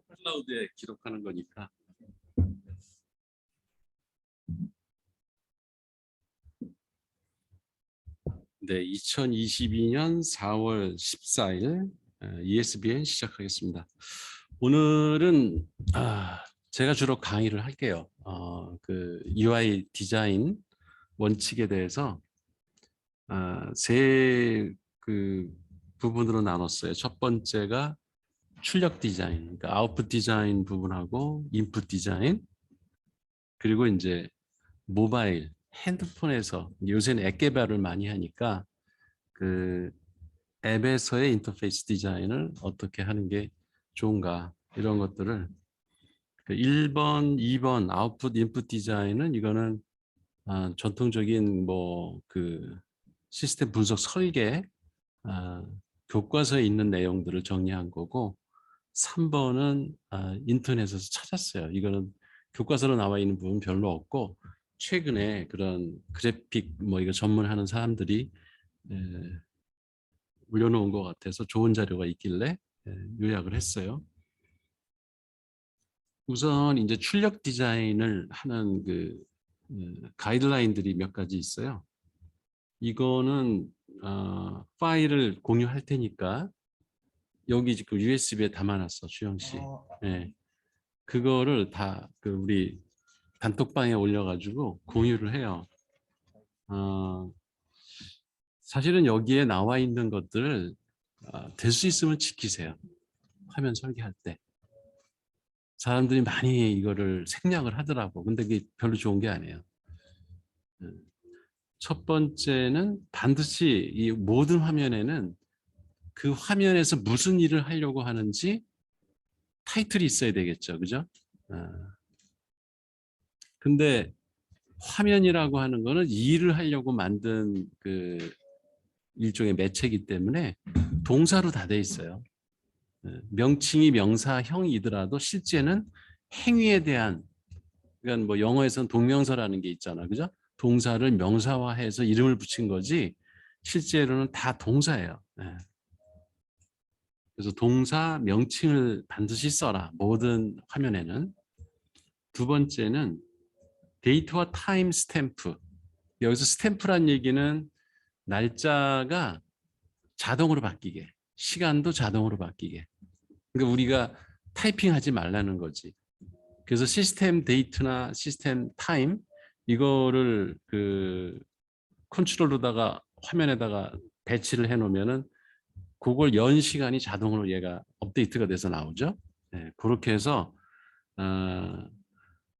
클라우드에 기록하는 거니까. 네, 2022년 4월 14일 ESBN 시작하겠습니다. 오늘은 제가 주로 강의를 할게요. 그 UI 디자인 원칙에 대해서 세 부분으로 나눴어요. 첫 번째가 출력 디자인, 그러니까 아웃풋 디자인 부분하고 인풋 디자인, 그리고 이제 모바일, 핸드폰에서 요새는 앱 개발을 많이 하니까 그 앱에서의 인터페이스 디자인을 어떻게 하는 게 좋은가, 이런 것들을 1번, 2번 아웃풋 인풋 디자인은 이거는 전통적인 뭐 그 시스템 분석 설계 교과서에 있는 내용들을 정리한 거고, 3번은 인터넷에서 찾았어요. 이거는 교과서로 나와 있는 부분 별로 없고 최근에 그런 그래픽 뭐 이거 전문하는 사람들이 올려놓은 것 같아서 좋은 자료가 있길래 요약을 했어요. 우선 이제 출력 디자인을 하는 그 가이드라인들이 몇 가지 있어요. 이거는 파일을 공유할 테니까 여기 지금 USB에 담아놨어, 주영 씨. 네. 그거를 다 그 우리 단톡방에 올려가지고 공유를 해요. 사실은 여기에 나와 있는 것들을 될 수 있으면 지키세요. 화면 설계할 때. 사람들이 많이 이거를 생략을 하더라고. 근데 그게 별로 좋은 게 아니에요. 첫 번째는 반드시 이 모든 화면에는 그 화면에서 무슨 일을 하려고 하는지 타이틀이 있어야 되겠죠. 그죠? 근데 화면이라고 하는 거는 일을 하려고 만든 그 일종의 매체이기 때문에 동사로 다 돼 있어요. 명칭이 명사형이더라도 실제는 행위에 대한, 그러니까 뭐 영어에서는 동명사라는 게 있잖아, 그죠? 동사를 명사화해서 이름을 붙인 거지 실제로는 다 동사예요. 그래서 동사 명칭을 반드시 써라, 모든 화면에는. 두 번째는 데이트와 타임 스탬프. 여기서 스탬프란 얘기는 날짜가 자동으로 바뀌게, 시간도 자동으로 바뀌게. 그러니까 우리가 타이핑하지 말라는 거지. 그래서 시스템 데이트나 시스템 타임 이거를 그 컨트롤로다가 화면에다가 배치를 해놓으면은 그걸 연 시간이 자동으로 얘가 업데이트가 돼서 나오죠. 네, 그렇게 해서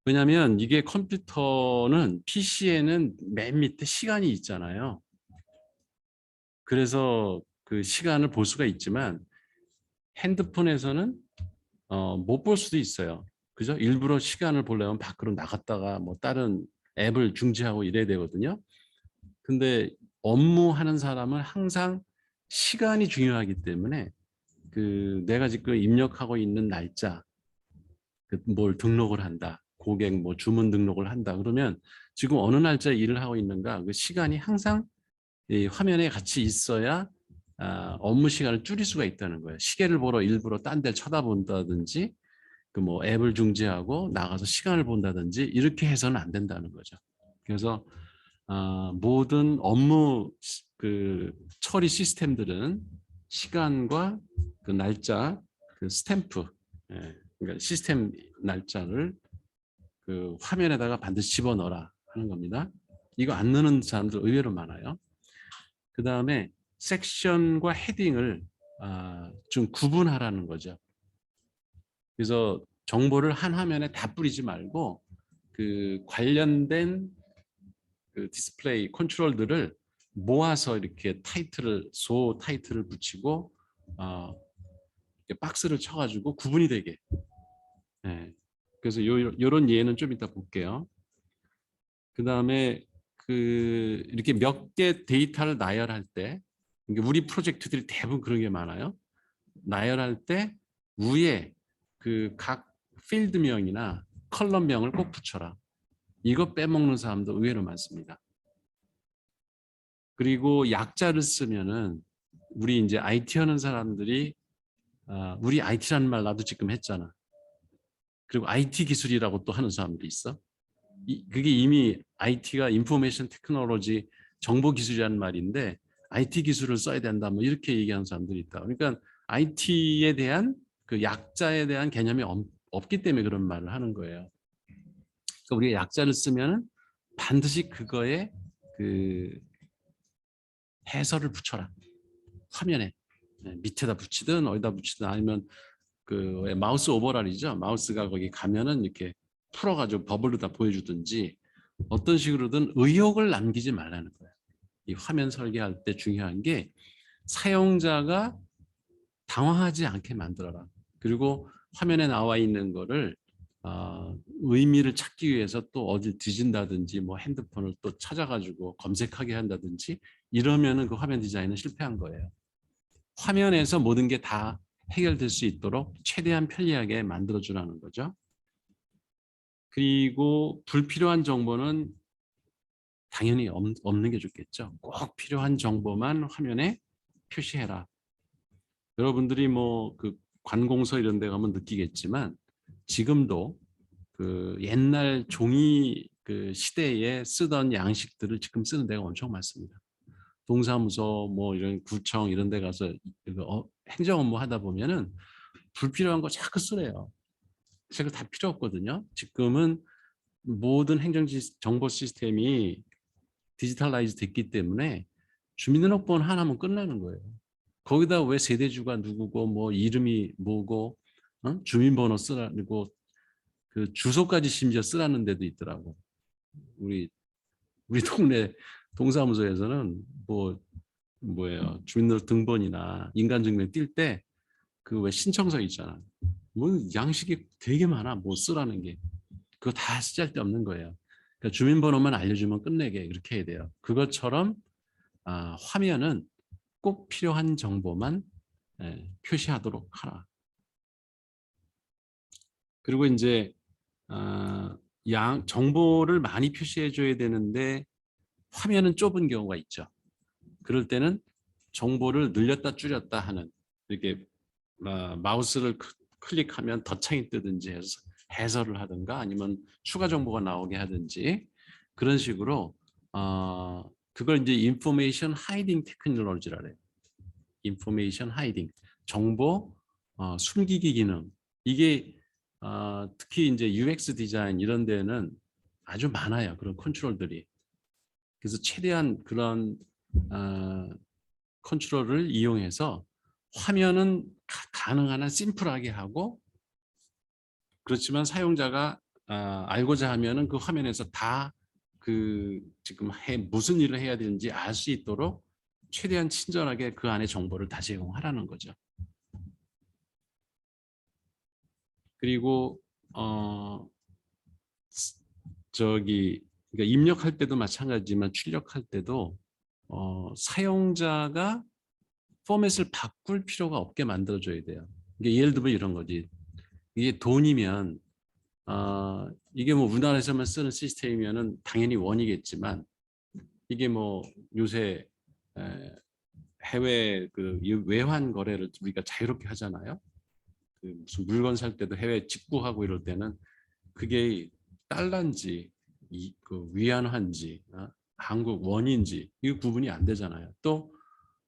왜냐하면 이게 컴퓨터는 PC에는 맨 밑에 시간이 있잖아요. 그래서 그 시간을 볼 수가 있지만 핸드폰에서는 못 볼 수도 있어요. 그죠? 일부러 시간을 보려면 밖으로 나갔다가 뭐 다른 앱을 중지하고 이래야 되거든요. 근데 업무하는 사람은 항상 시간이 중요하기 때문에 그 내가 지금 입력하고 있는 날짜, 뭘 등록을 한다, 고객 뭐 주문 등록을 한다 그러면 지금 어느 날짜에 일을 하고 있는가, 그 시간이 항상 이 화면에 같이 있어야 업무 시간을 줄일 수가 있다는 거예요. 시계를 보러 일부러 딴 데를 쳐다본다든지 그 뭐 앱을 중지하고 나가서 시간을 본다든지 이렇게 해서는 안 된다는 거죠. 그래서 모든 업무 그 처리 시스템들은 시간과 그 날짜, 그 스탬프, 그러니까 시스템 날짜를 그 화면에다가 반드시 집어넣어라 하는 겁니다. 이거 안 넣는 사람들 의외로 많아요. 그 다음에 섹션과 헤딩을 좀 구분하라는 거죠. 그래서 정보를 한 화면에 다 뿌리지 말고 그 관련된 그 디스플레이 컨트롤들을 모아서 이렇게 타이틀을, 소 타이틀을 붙이고 이렇게 박스를 쳐가지고 구분이 되게. 그래서 요런 예는 좀 이따 볼게요. 그 다음에 그 이렇게 몇 개 데이터를 나열할 때, 우리 프로젝트들이 대부분 그런 게 많아요. 나열할 때 위에 그 각 필드명이나 컬럼명을 꼭 붙여라. 이거 빼먹는 사람도 의외로 많습니다. 그리고 약자를 쓰면은 우리 이제 IT 하는 사람들이 우리 IT라는 말 나도 지금 했잖아. 그리고 IT 기술이라고 또 하는 사람들이 있어. 그게 이미 IT가 인포메이션 테크놀로지 정보 기술이라는 말인데 IT 기술을 써야 된다 뭐 이렇게 얘기하는 사람들이 있다. 그러니까 IT에 대한 그 약자에 대한 개념이 없기 때문에 그런 말을 하는 거예요. 그러니까 우리가 약자를 쓰면은 반드시 그거에 그 해설을 붙여라. 화면에 밑에다 붙이든 어디다 붙이든 아니면 그 마우스 오버랄이죠. 마우스가 거기 가면은 이렇게 풀어가지고 버블로 다 보여주든지 어떤 식으로든 의욕을 남기지 말라는 거예요. 이 화면 설계할 때 중요한 게 사용자가 당황하지 않게 만들어라. 그리고 화면에 나와 있는 거를 의미를 찾기 위해서 또 어딜 뒤진다든지 뭐 핸드폰을 또 찾아가지고 검색하게 한다든지 이러면은 그 화면 디자인은 실패한 거예요. 화면에서 모든 게 다 해결될 수 있도록 최대한 편리하게 만들어주라는 거죠. 그리고 불필요한 정보는 당연히 없는 게 좋겠죠. 꼭 필요한 정보만 화면에 표시해라. 여러분들이 뭐 그 관공서 이런 데 가면 느끼겠지만 지금도 그 옛날 종이 그 시대에 쓰던 양식들을 지금 쓰는 데가 엄청 많습니다. 동사무소 뭐 이런 구청 이런 데 가서 행정 업무 하다 보면은 불필요한 거 자꾸 쓰래요. 그거 다 필요 없거든요. 지금은 모든 행정 정보 시스템이 디지털라이즈 됐기 때문에 주민등록번 하나면 끝나는 거예요. 거기다 왜 세대주가 누구고 뭐 이름이 뭐고 주민번호 쓰라고 그 주소까지 심지어 쓰라는 데도 있더라고. 우리 동네 동사무소에서는 뭐예요 주민등록번이나 인간증명 뛸 때 그 왜 신청서 있잖아. 뭐 양식이 되게 많아. 뭐 쓰라는 게. 그거 다 쓸데없는 거예요. 그러니까 주민번호만 알려주면 끝내게 그렇게 해야 돼요. 그것처럼 화면은 꼭 필요한 정보만 표시하도록 하라. 그리고 이제 정보를 많이 표시해 줘야 되는데 화면은 좁은 경우가 있죠. 그럴 때는 정보를 늘렸다 줄였다 하는 이렇게 마우스를 클릭하면 덧창이 뜨든지 해서 해설을 하든가 아니면 추가 정보가 나오게 하든지 그런 식으로 그걸 이제 인포메이션 하이딩 테크놀로지라 그래요. 인포메이션 하이딩 정보 숨기기 기능 이게 특히 이제 UX 디자인 이런 데는 아주 많아요. 그런 컨트롤들이. 그래서 최대한 그런 컨트롤을 이용해서 화면은 가능한 한 심플하게 하고 그렇지만 사용자가 알고자 하면은 그 화면에서 다 그 지금 무슨 일을 해야 되는지 알 수 있도록 최대한 친절하게 그 안에 정보를 다 제공하라는 거죠. 그리고 그러니까 입력할 때도 마찬가지지만 출력할 때도 사용자가 포맷을 바꿀 필요가 없게 만들어줘야 돼요. 이게 예를 들면 이런 거지. 이게 돈이면 이게 뭐 우리나라에서만 쓰는 시스템이면은 당연히 원이겠지만 이게 뭐 요새 해외 그 외환 거래를 우리가 자유롭게 하잖아요. 그 무슨 물건 살 때도 해외 직구하고 이럴 때는 그게 달러인지 그 위안화인지 한국 원인지 이거 구분이 안 되잖아요. 또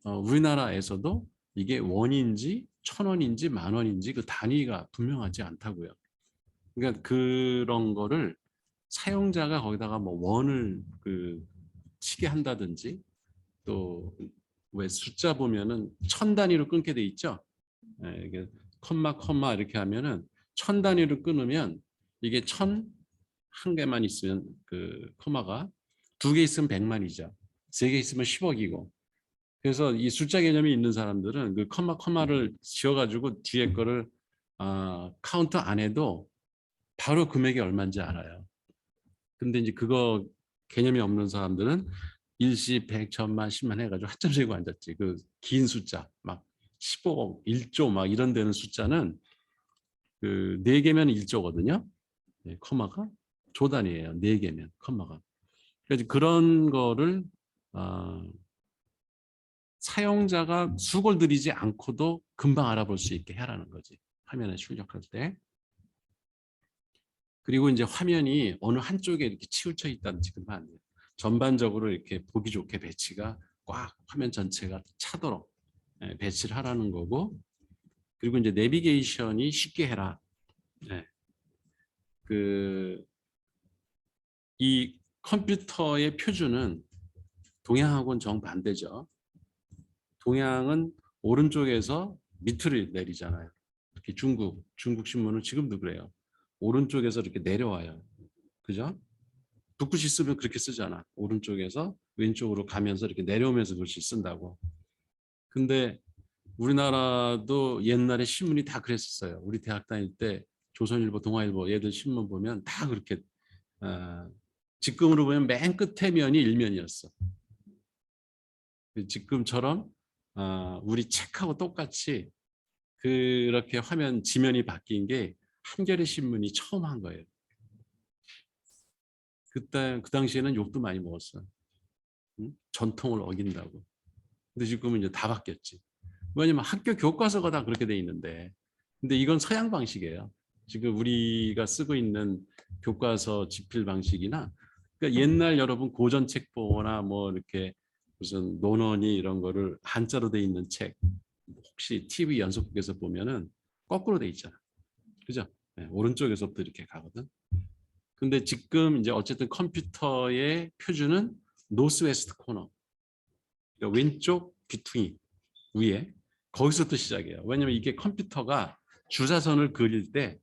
우리나라에서도 이게 원인지 1,000원인지 10,000원인지 그 단위가 분명하지 않다고요. 그러니까 그런 거를 사용자가 거기다가 뭐 원을 그 치게 한다든지 또 왜 숫자 보면은 1,000단위로 끊게 돼 있죠. 이게 컴마 이렇게 하면은 1,000단위로 끊으면 이게 1,001개만 있으면 그 컴마가 2개 있으면 100만이죠. 3개 있으면 10억이고. 그래서 이 숫자 개념이 있는 사람들은 그 컴마를 지어가지고 뒤에 거를 카운터 안 해도 바로 금액이 얼마인지 알아요. 근데 이제 그거 개념이 없는 사람들은 일시 100, 1000만, 10만 해가지고 한참 세고 앉았지. 그 긴 숫자 막 15억, 1조 막 이런 데는 숫자는 그 4개면 1조거든요. 네, 커마가 조 단위예요. 4개면 커마가. 그래서 그런 거를 사용자가 수고를 들이지 않고도 금방 알아볼 수 있게 하라는 거지. 화면에 출력할 때. 그리고 이제 화면이 어느 한쪽에 이렇게 치우쳐 있다는 지금 안 돼요. 전반적으로 이렇게 보기 좋게 배치가 꽉 화면 전체가 차도록 배치를 하라는 거고, 그리고 이제 내비게이션이 쉽게 해라. 네. 이 컴퓨터의 표준은 동양하고는 정반대죠. 동양은 오른쪽에서 밑으로 내리잖아요. 특히 중국 신문은 지금도 그래요. 오른쪽에서 이렇게 내려와요. 그죠? 붓글씨 쓰면 그렇게 쓰잖아. 오른쪽에서 왼쪽으로 가면서 이렇게 내려오면서 글씨 쓴다고. 근데 우리나라도 옛날에 신문이 다 그랬었어요. 우리 대학 다닐 때 조선일보, 동아일보 얘들 신문 보면 다 그렇게 지금으로 보면 맨 끝에 면이 일면이었어. 지금처럼 우리 책하고 똑같이 그렇게 화면 지면이 바뀐 게 한겨레 신문이 처음 한 거예요. 그때 그 당시에는 욕도 많이 먹었어. 응? 전통을 어긴다고. 근데 지금은 이제 다 바뀌었지. 왜냐면 학교 교과서가 다 그렇게 돼 있는데. 근데 이건 서양 방식이에요. 지금 우리가 쓰고 있는 교과서 집필 방식이나, 그러니까 옛날 여러분 고전 책 보거나 뭐 이렇게 무슨 논어니 이런 거를 한자로 돼 있는 책 혹시 TV 연속극에서 보면은 거꾸로 돼 있잖아. 그죠? 네, 오른쪽에서부터 이렇게 가거든. 근데 지금 이제 어쨌든 컴퓨터의 표준은 노스 웨스트 코너. 그러니까 왼쪽 귀퉁이 위에 거기서부터 시작해요. 왜냐면 이게 컴퓨터가 주사선을 그릴 때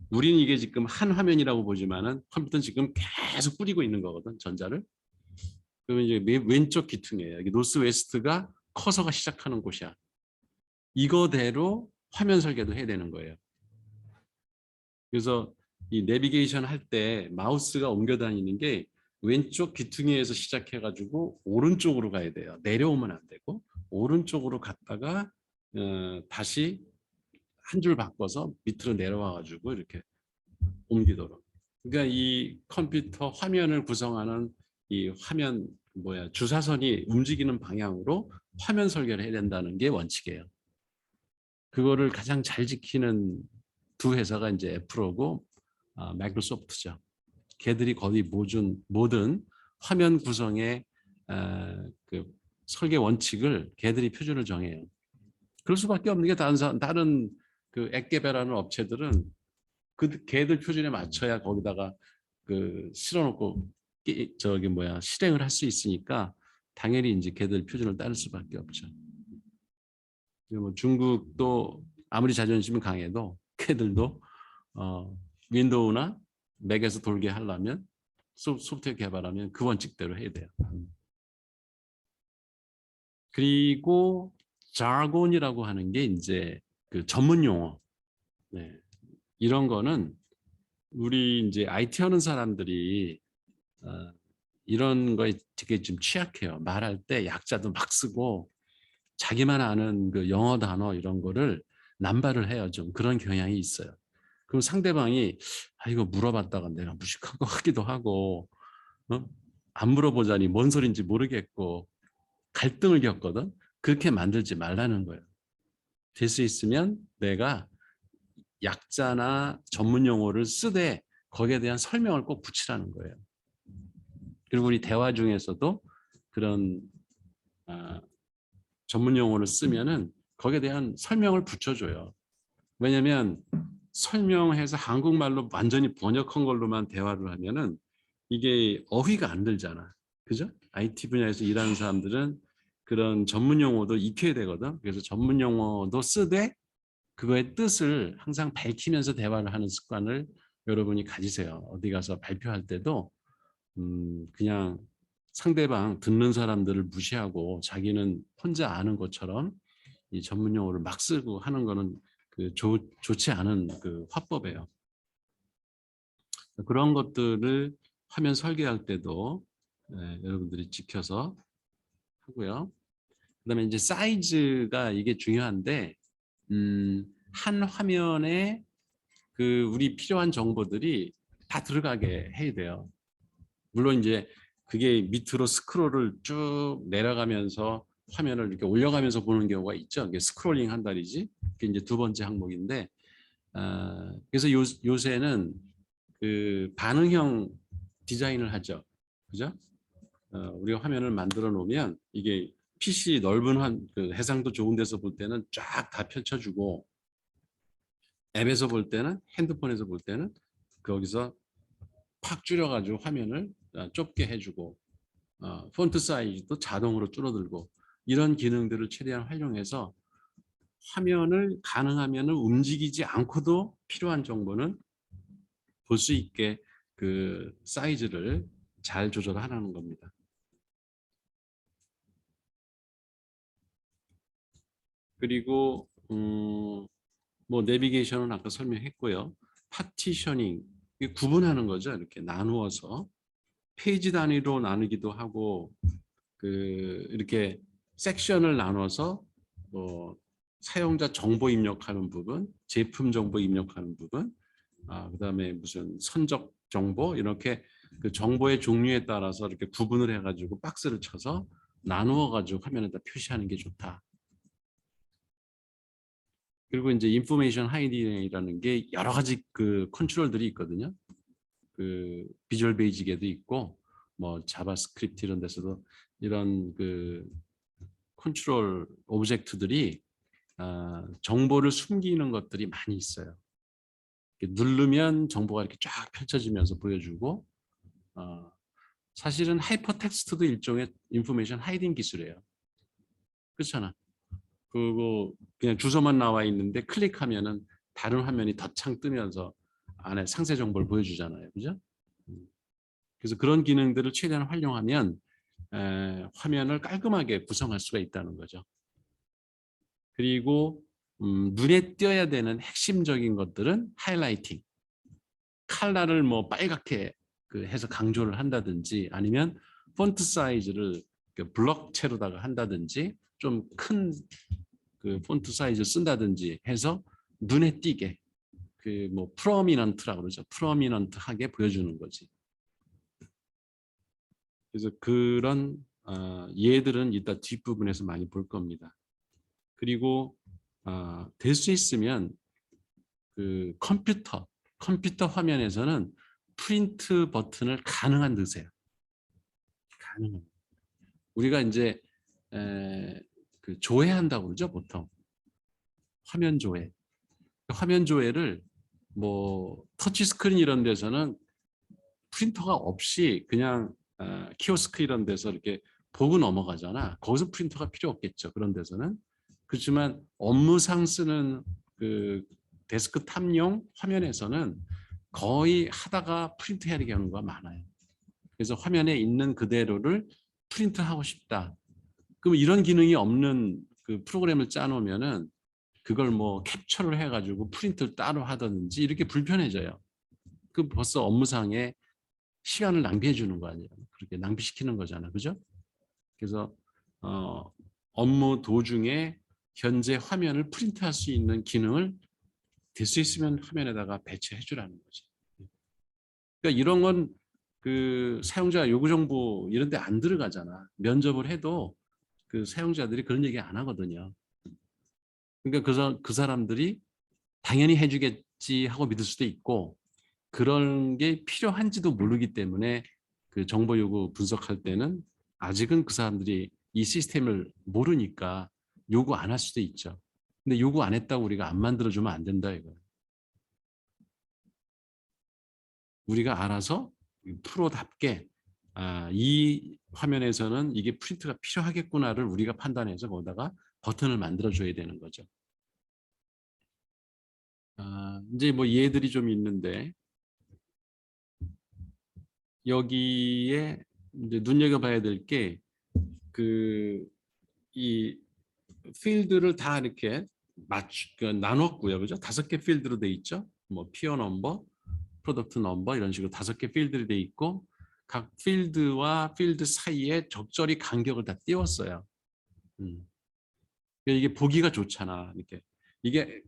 우리는 이게 지금 한 화면이라고 보지만은 컴퓨터는 지금 계속 뿌리고 있는 거거든, 전자를. 그러면 이제 왼쪽 귀퉁이에요. 이게 노스 웨스트가 커서가 시작하는 곳이야. 이거대로 화면 설계도 해야 되는 거예요. 그래서 이 내비게이션 할 때 마우스가 옮겨 다니는 게 왼쪽 귀퉁이에서 시작해가지고 오른쪽으로 가야 돼요. 내려오면 안 되고 오른쪽으로 갔다가 다시 한 줄 바꿔서 밑으로 내려와가지고 이렇게 옮기도록. 그러니까 이 컴퓨터 화면을 구성하는 이 화면 주사선이 움직이는 방향으로 화면 설계를 해야 된다는 게 원칙이에요. 그거를 가장 잘 지키는 두 회사가 이제 애플하고 마이크로소프트죠. 걔들이 거의 모든 화면 구성의 그 설계 원칙을 걔들이 표준을 정해요. 그럴 수밖에 없는 게 다른 그 앱 개발하는 업체들은 걔들 표준에 맞춰야 거기다가 그 실어놓고 실행을 할 수 있으니까 당연히 이제 걔들 표준을 따를 수밖에 없죠. 뭐 중국도 아무리 자존심이 강해도 걔들도 윈도우나 맥에서 돌게 하려면 소프트웨어 개발하면 그 원칙대로 해야 돼요. 그리고 자곤이라고 하는 게 이제 그 전문 용어. 네. 이런 거는 우리 이제 IT 하는 사람들이 이런 거에 되게 좀 취약해요. 말할 때 약자도 막 쓰고 자기만 아는 그 영어 단어 이런 거를 남발을 해요. 좀 그런 경향이 있어요. 그럼 상대방이 이거 물어봤다가 내가 무식한 거 같기도 하고 안 물어보자니 뭔 소린지 모르겠고 갈등을 겪거든. 그렇게 만들지 말라는 거예요. 될 수 있으면 내가 약자나 전문 용어를 쓰되 거기에 대한 설명을 꼭 붙이라는 거예요. 그리고 우리 대화 중에서도 그런 전문 용어를 쓰면은 거기에 대한 설명을 붙여줘요. 왜냐하면 설명해서 한국말로 완전히 번역한 걸로만 대화를 하면은 이게 어휘가 안 들잖아. 그죠? IT 분야에서 일하는 사람들은 그런 전문 용어도 익혀야 되거든. 그래서 전문 용어도 쓰되 그거의 뜻을 항상 밝히면서 대화를 하는 습관을 여러분이 가지세요. 어디 가서 발표할 때도 그냥 상대방 듣는 사람들을 무시하고 자기는 혼자 아는 것처럼 이 전문 용어를 막 쓰고 하는 거는 좋지 않은 그 화법이에요. 그런 것들을 화면 설계할 때도 여러분들이 지켜서 하고요. 그다음에 이제 사이즈가 이게 중요한데 한 화면에 그 우리 필요한 정보들이 다 들어가게 해야 돼요. 물론 이제 그게 밑으로 스크롤을 쭉 내려가면서 화면을 이렇게 올려가면서 보는 경우가 있죠. 이게 스크롤링 한다리지. 그게 이제 두 번째 항목인데, 그래서 요새는 그 반응형 디자인을 하죠. 그죠? 우리가 화면을 만들어 놓으면 이게 PC 넓은 그 해상도 좋은 데서 볼 때는 쫙 다 펼쳐주고, 앱에서 볼 때는, 핸드폰에서 볼 때는 거기서 팍 줄여가지고 화면을 좁게 해주고, 폰트 사이즈도 자동으로 줄어들고, 이런 기능들을 최대한 활용해서 화면을 가능하면 움직이지 않고도 필요한 정보는 볼 수 있게 그 사이즈를 잘 조절하라는 겁니다. 그리고 뭐 내비게이션은 아까 설명했고요. 파티셔닝, 구분하는 거죠. 이렇게 나누어서 페이지 단위로 나누기도 하고, 그 이렇게 섹션을 나눠서 뭐 사용자 정보 입력하는 부분, 제품 정보 입력하는 부분, 그다음에 무슨 선적 정보, 이렇게 그 정보의 종류에 따라서 이렇게 구분을 해가지고 박스를 쳐서 나누어 가지고 화면에다 표시하는 게 좋다. 그리고 이제 인포메이션 하이딩이라는 게 여러 가지 그 컨트롤들이 있거든요. 그 비주얼 베이직에도 있고, 뭐 자바스크립트 이런 데서도 이런 그 컨트롤 오브젝트들이 정보를 숨기는 것들이 많이 있어요. 누르면 정보가 이렇게 쫙 펼쳐지면서 보여주고, 사실은 하이퍼텍스트도 일종의 인포메이션 하이딩 기술이에요. 그렇잖아. 그리고 그냥 주소만 나와 있는데 클릭하면은 다른 화면이 덧창 뜨면서 안에 상세 정보를 보여주잖아요. 그죠? 그래서 그런 기능들을 최대한 활용하면 화면을 깔끔하게 구성할 수가 있다는 거죠. 그리고 눈에 띄어야 되는 핵심적인 것들은 하이라이팅, 컬러를 뭐 빨갛게 해서 강조를 한다든지, 아니면 폰트 사이즈를 블럭체로다가 한다든지, 좀 큰 그 폰트 사이즈 쓴다든지 해서 눈에 띄게, 그 뭐 프로미넌트라고 그러죠. 프로미넌트하게 보여주는 거지. 그래서 그런 예들은 이따 뒷부분에서 많이 볼 겁니다. 그리고 될 수 있으면 그 컴퓨터 화면에서는 프린트 버튼을 가능한 넣으세요. 가능한. 우리가 이제 그 조회한다고 그러죠, 보통. 화면 조회. 화면 조회를 뭐 터치 스크린 이런 데서는 프린터가 없이 그냥 키오스크 이런 데서 이렇게 보고 넘어가잖아. 거기서 프린터가 필요 없겠죠. 그런 데서는. 그렇지만 업무상 쓰는 그 데스크탑용 화면에서는 거의 하다가 프린트해야 되는 경우가 많아요. 그래서 화면에 있는 그대로를 프린트하고 싶다. 그럼 이런 기능이 없는 그 프로그램을 짜놓으면은 그걸 뭐 캡처를 해가지고 프린트를 따로 하든지 이렇게 불편해져요. 그 벌써 업무상에 시간을 낭비해 주는 거 아니에요. 그렇게 낭비시키는 거잖아. 그죠? 그래서 업무 도중에 현재 화면을 프린트할 수 있는 기능을 될 수 있으면 화면에다가 배치해 주라는 거지. 그러니까 이런 건 그 사용자 요구 정보 이런 데 안 들어가잖아. 면접을 해도 그 사용자들이 그런 얘기 안 하거든요. 그러니까 그 사람들이 당연히 해주겠지 하고 믿을 수도 있고, 그런 게 필요한지도 모르기 때문에 그 정보 요구 분석할 때는 아직은 그 사람들이 이 시스템을 모르니까 요구 안 할 수도 있죠. 근데 요구 안 했다고 우리가 안 만들어주면 안 된다 이거. 우리가 알아서 프로답게 이 화면에서는 이게 프린트가 필요하겠구나를 우리가 판단해서 거기다가 버튼을 만들어줘야 되는 거죠. 이제 뭐 예들이 좀 있는데, 여기에 이제 눈여겨봐야 될 게 이 필드를 다 이렇게 나눴고요, 그죠? 5개 필드로 돼 있죠. 뭐 피어 넘버, 프로덕트 넘버 이런 식으로 5개 필드로 돼 있고, 각 필드와 필드 사이에 적절히 간격을 다 띄웠어요. 이게 보기가 좋잖아. 이렇게 이게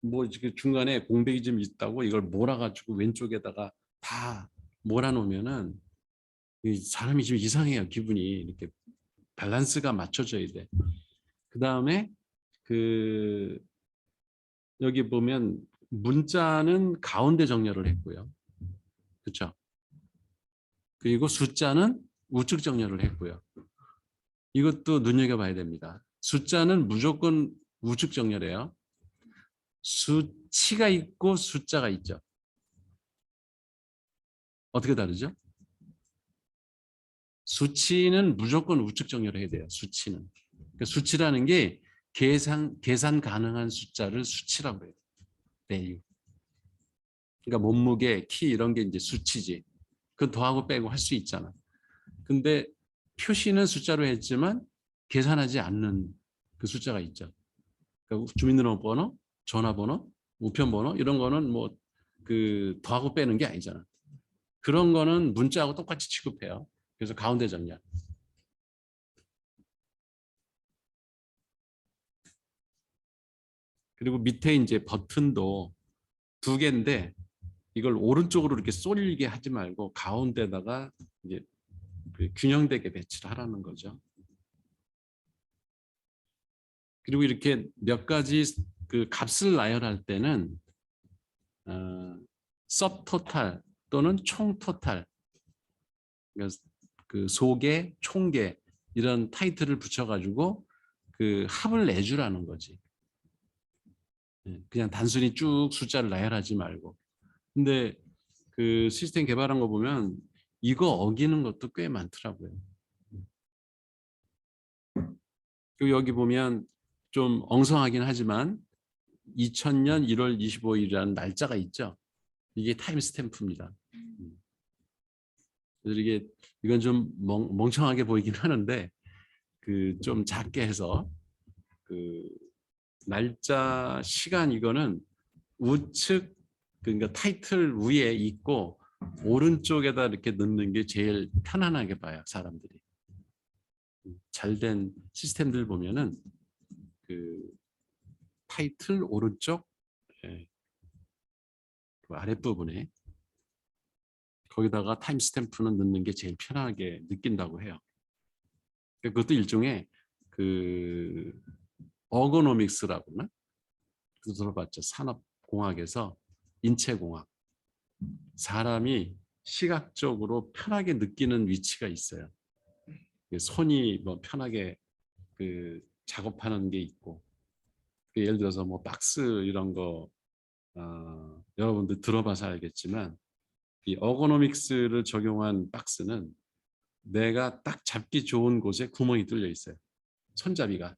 뭐 중간에 공백이 좀 있다고 이걸 몰아가지고 왼쪽에다가 다 몰아놓으면은 사람이 좀 이상해요. 기분이 이렇게 밸런스가 맞춰져야 돼. 그 다음에 여기 보면 문자는 가운데 정렬을 했고요. 그렇죠? 그리고 숫자는 우측 정렬을 했고요. 이것도 눈여겨봐야 됩니다. 숫자는 무조건 우측 정렬해요. 수치가 있고 숫자가 있죠. 어떻게 다르죠? 수치는 무조건 우측 정렬을 해야 돼요. 수치는. 그러니까 수치라는 게 계산 가능한 숫자를 수치라고 해요. value. 그러니까 몸무게, 키 이런 게 이제 수치지. 그건 더하고 빼고 할 수 있잖아. 근데 표시는 숫자로 했지만 계산하지 않는 그 숫자가 있죠. 그러니까 주민등록번호, 전화번호, 우편번호 이런 거는 뭐 더하고 빼는 게 아니잖아. 그런 거는 문자하고 똑같이 취급해요. 그래서 가운데 정렬. 그리고 밑에 이제 버튼도 두 개인데 이걸 오른쪽으로 이렇게 쏠리게 하지 말고 가운데다가 이제 균형되게 배치를 하라는 거죠. 그리고 이렇게 몇 가지 값을 나열할 때는 서브토탈 또는 총토탈, 그러니까 소계, 총계 이런 타이틀을 붙여가지고 합을 내주라는 거지. 그냥 단순히 쭉 숫자를 나열하지 말고. 근데 시스템 개발한 거 보면 이거 어기는 것도 꽤 많더라고요. 그리고 여기 보면 좀 엉성하긴 하지만 2000년 1월 25일이라는 날짜가 있죠. 이게 타임 스탬프입니다. 그래서 이건 좀 멍청하게 보이긴 하는데 좀 작게 해서 날짜, 시간 이거는 우측 그러니까 타이틀 위에 있고 오른쪽에다 이렇게 넣는 게 제일 편안하게 봐요, 사람들이. 잘된 시스템들 보면은 타이틀 오른쪽 그 아랫부분에 거기다가 타임 스탬프는 넣는 게 제일 편하게 느낀다고 해요. 그것도 일종의 어거노믹스라고나 들어봤죠. 산업공학에서 인체공학. 사람이 시각적으로 편하게 느끼는 위치가 있어요. 손이 뭐 편하게 작업하는 게 있고, 예를 들어서 뭐 박스 이런 거 여러분들 들어봐서 알겠지만 이 어거노믹스를 적용한 박스는 내가 딱 잡기 좋은 곳에 구멍이 뚫려 있어요. 손잡이가.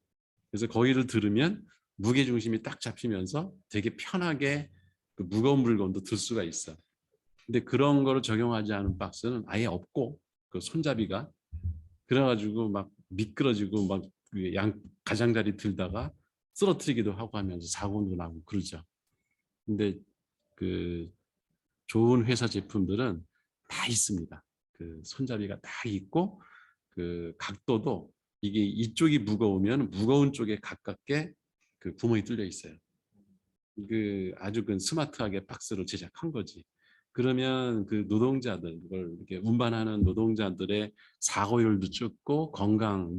그래서 거기를 들으면 무게중심이 딱 잡히면서 되게 편하게 무거운 물건도 들 수가 있어. 근데 그런 거를 적용하지 않은 박스는 아예 없고 그 손잡이가 그래가지고 막 미끄러지고 막 가장자리 들다가 쓰러뜨리기도 하고 하면서 사고도 나고 그러죠. 근데 좋은 회사 제품들은 다 있습니다. 손잡이가 다 있고 각도도 이게 이쪽이 무거우면 무거운 쪽에 가깝게 구멍이 뚫려 있어요. 아주 스마트하게 박스를 제작한 거지. 그러면 노동자들, 그걸 이렇게 운반하는 노동자들의 사고율도 적고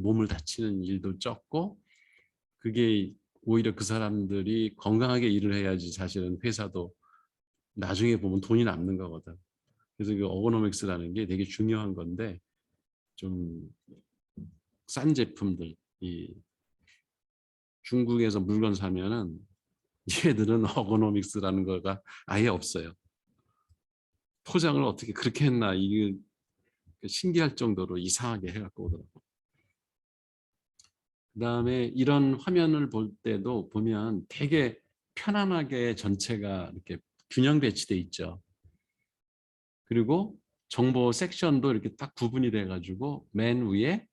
몸을 다치는 일도 적고 그게 오히려 그 사람들이 건강하게 일을 해야지 사실은 회사도 나중에 보면 돈이 남는 거거든. 그래서 어거노믹스라는 게 되게 중요한 건데 좀 싼 제품들, 중국에서 물건 사면은 얘들은 어거노믹스라는 거가 아예 없어요. 포장을 어떻게 그렇게 했나 이게 신기할 정도로 이상하게 해갖고 오더라고. 그다음에 이런 화면을 볼 때도 보면 되게 편안하게 전체가 이렇게 균형 배치돼 있죠. 그리고 정보 섹션도 이렇게 딱 구분이 돼가지고 맨 위에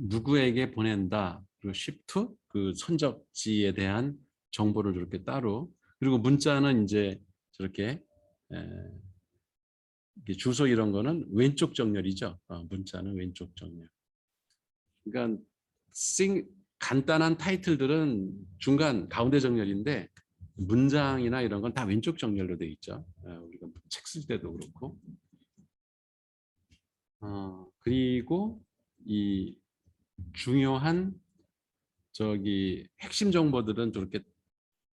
누구에게 보낸다 그리고 shift 선적지에 대한 정보를 이렇게 따로 그리고 문자는 이제 저렇게 주소 이런 거는 왼쪽 정렬이죠. 문자는 왼쪽 정렬. 그러니까 간단한 타이틀들은 중간 가운데 정렬인데 문장이나 이런 건 다 왼쪽 정렬로 돼 있죠. 우리가 책 쓸 때도 그렇고. 그리고 중요한 저기 핵심 정보들은 저렇게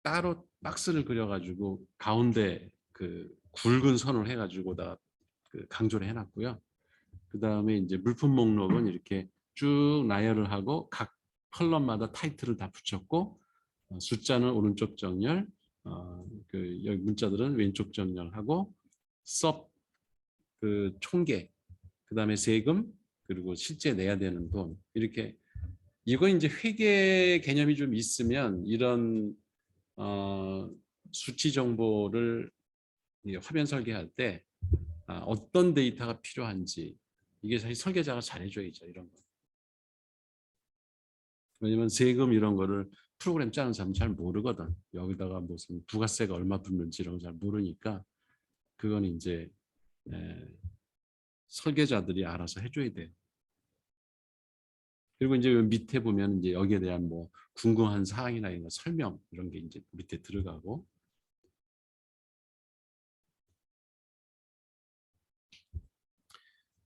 따로 박스를 그려가지고 가운데 그 굵은 선을 해가지고 다 그 강조를 해놨고요. 그 다음에 이제 물품 목록은 이렇게 쭉 나열을 하고 각 컬럼마다 타이틀을 다 붙였고 숫자는 오른쪽 정렬, 그 여기 문자들은 왼쪽 정렬하고 섭 그 총계, 그 다음에 세금, 그리고 실제 내야 되는 돈 이렇게 이거 이제 회계 개념이 좀 있으면 이런 수치 정보를 화면 설계할 때 어떤 데이터가 필요한지 이게 사실 설계자가 잘해줘야죠 이런 거. 왜냐면 세금 이런 거를 프로그램 짜는 사람 잘 모르거든. 여기다가 무슨 부가세가 얼마 붙는지 이런 거 잘 모르니까 그건 이제 설계자들이 알아서 해줘야 돼요. 그리고 이제 밑에 보면 이제 여기에 대한 뭐 궁금한 사항이나 이런 거 설명 이런 게 이제 밑에 들어가고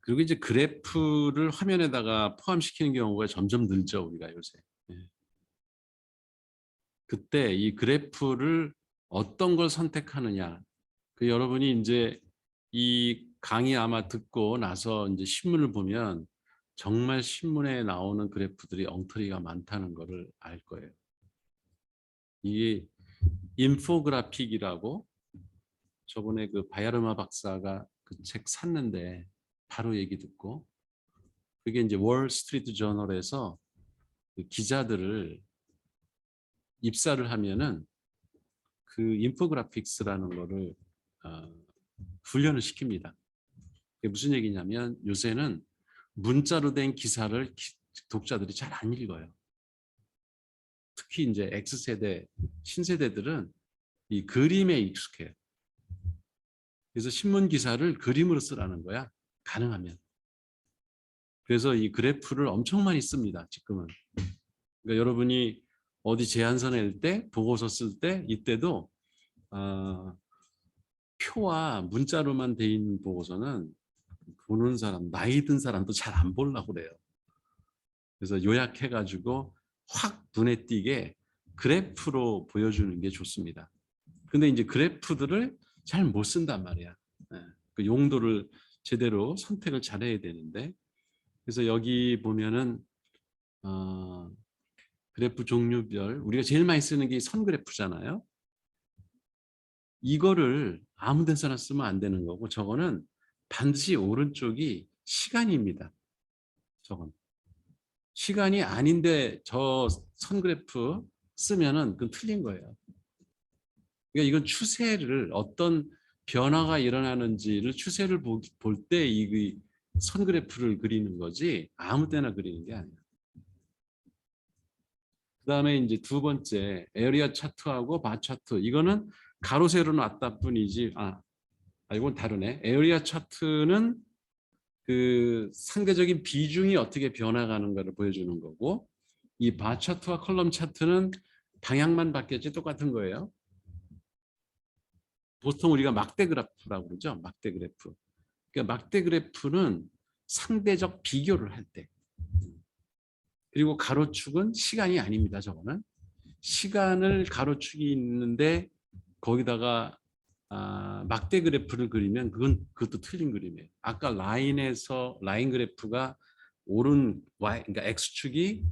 그리고 이제 그래프를 화면에다가 포함시키는 경우가 점점 늘죠 우리가 요새. 그때 이 그래프를 어떤 걸 선택하느냐. 그 여러분이 이제 이 강의 아마 듣고 나서 이제 신문을 보면 정말 신문에 나오는 그래프들이 엉터리가 많다는 것을 알 거예요. 이게 인포그래픽이라고 저번에 그 바야르마 박사가 그 책 샀는데 바로 얘기 듣고 그게 이제 월스트리트 저널에서 그 기자들을 입사를 하면은 그 인포그래픽스라는 거를 훈련을 시킵니다. 그게 무슨 얘기냐면 요새는 문자로 된 기사를 독자들이 잘 안 읽어요. 특히 이제 X세대, 신세대들은 이 그림에 익숙해요. 그래서 신문 기사를 그림으로 쓰라는 거야. 가능하면. 그래서 이 그래프를 엄청 많이 씁니다. 지금은. 그러니까 여러분이 어디 제안서 낼 때, 보고서 쓸 때 이때도 표와 문자로만 돼 있는 보고서는 보는 사람, 나이 든 사람도 잘 안 보려고 그래요. 그래서 요약해가지고 확 눈에 띄게 그래프로 보여주는 게 좋습니다. 근데 이제 그래프들을 잘 못 쓴단 말이야. 그 용도를 제대로 선택을 잘해야 되는데 그래서 여기 보면은 그래프 종류별 우리가 제일 많이 쓰는 게 선그래프잖아요. 이거를 아무 데서나 쓰면 안 되는 거고 저거는 반드시 오른쪽이 시간입니다. 저건 시간이 아닌데 저 선그래프 쓰면은 그건 틀린 거예요. 그러니까 이건 추세를 어떤 변화가 일어나는지를 추세를 볼 때 이 선그래프를 그리는 거지 아무 때나 그리는 게 아니야. 그다음에 이제 두 번째 에어리어 차트하고 바 차트 이거는 가로 세로 놨다 뿐이지 이건 다르네. 에어리어 차트는 그 상대적인 비중이 어떻게 변화가는가를 보여주는 거고 이 바 차트와 컬럼 차트는 방향만 바뀌었지 똑같은 거예요. 보통 우리가 막대 그래프라고 그러죠. 막대 그래프. 그러니까 막대 그래프는 상대적 비교를 할 때. 그리고 가로축은 시간이 아닙니다. 저거는. 시간을 가로축이 있는데 거기다가 막대 그래프를 그리면 그것도 틀린 그림이에요. 아까 라인 그래프가 오른 Y 그러니까 X축이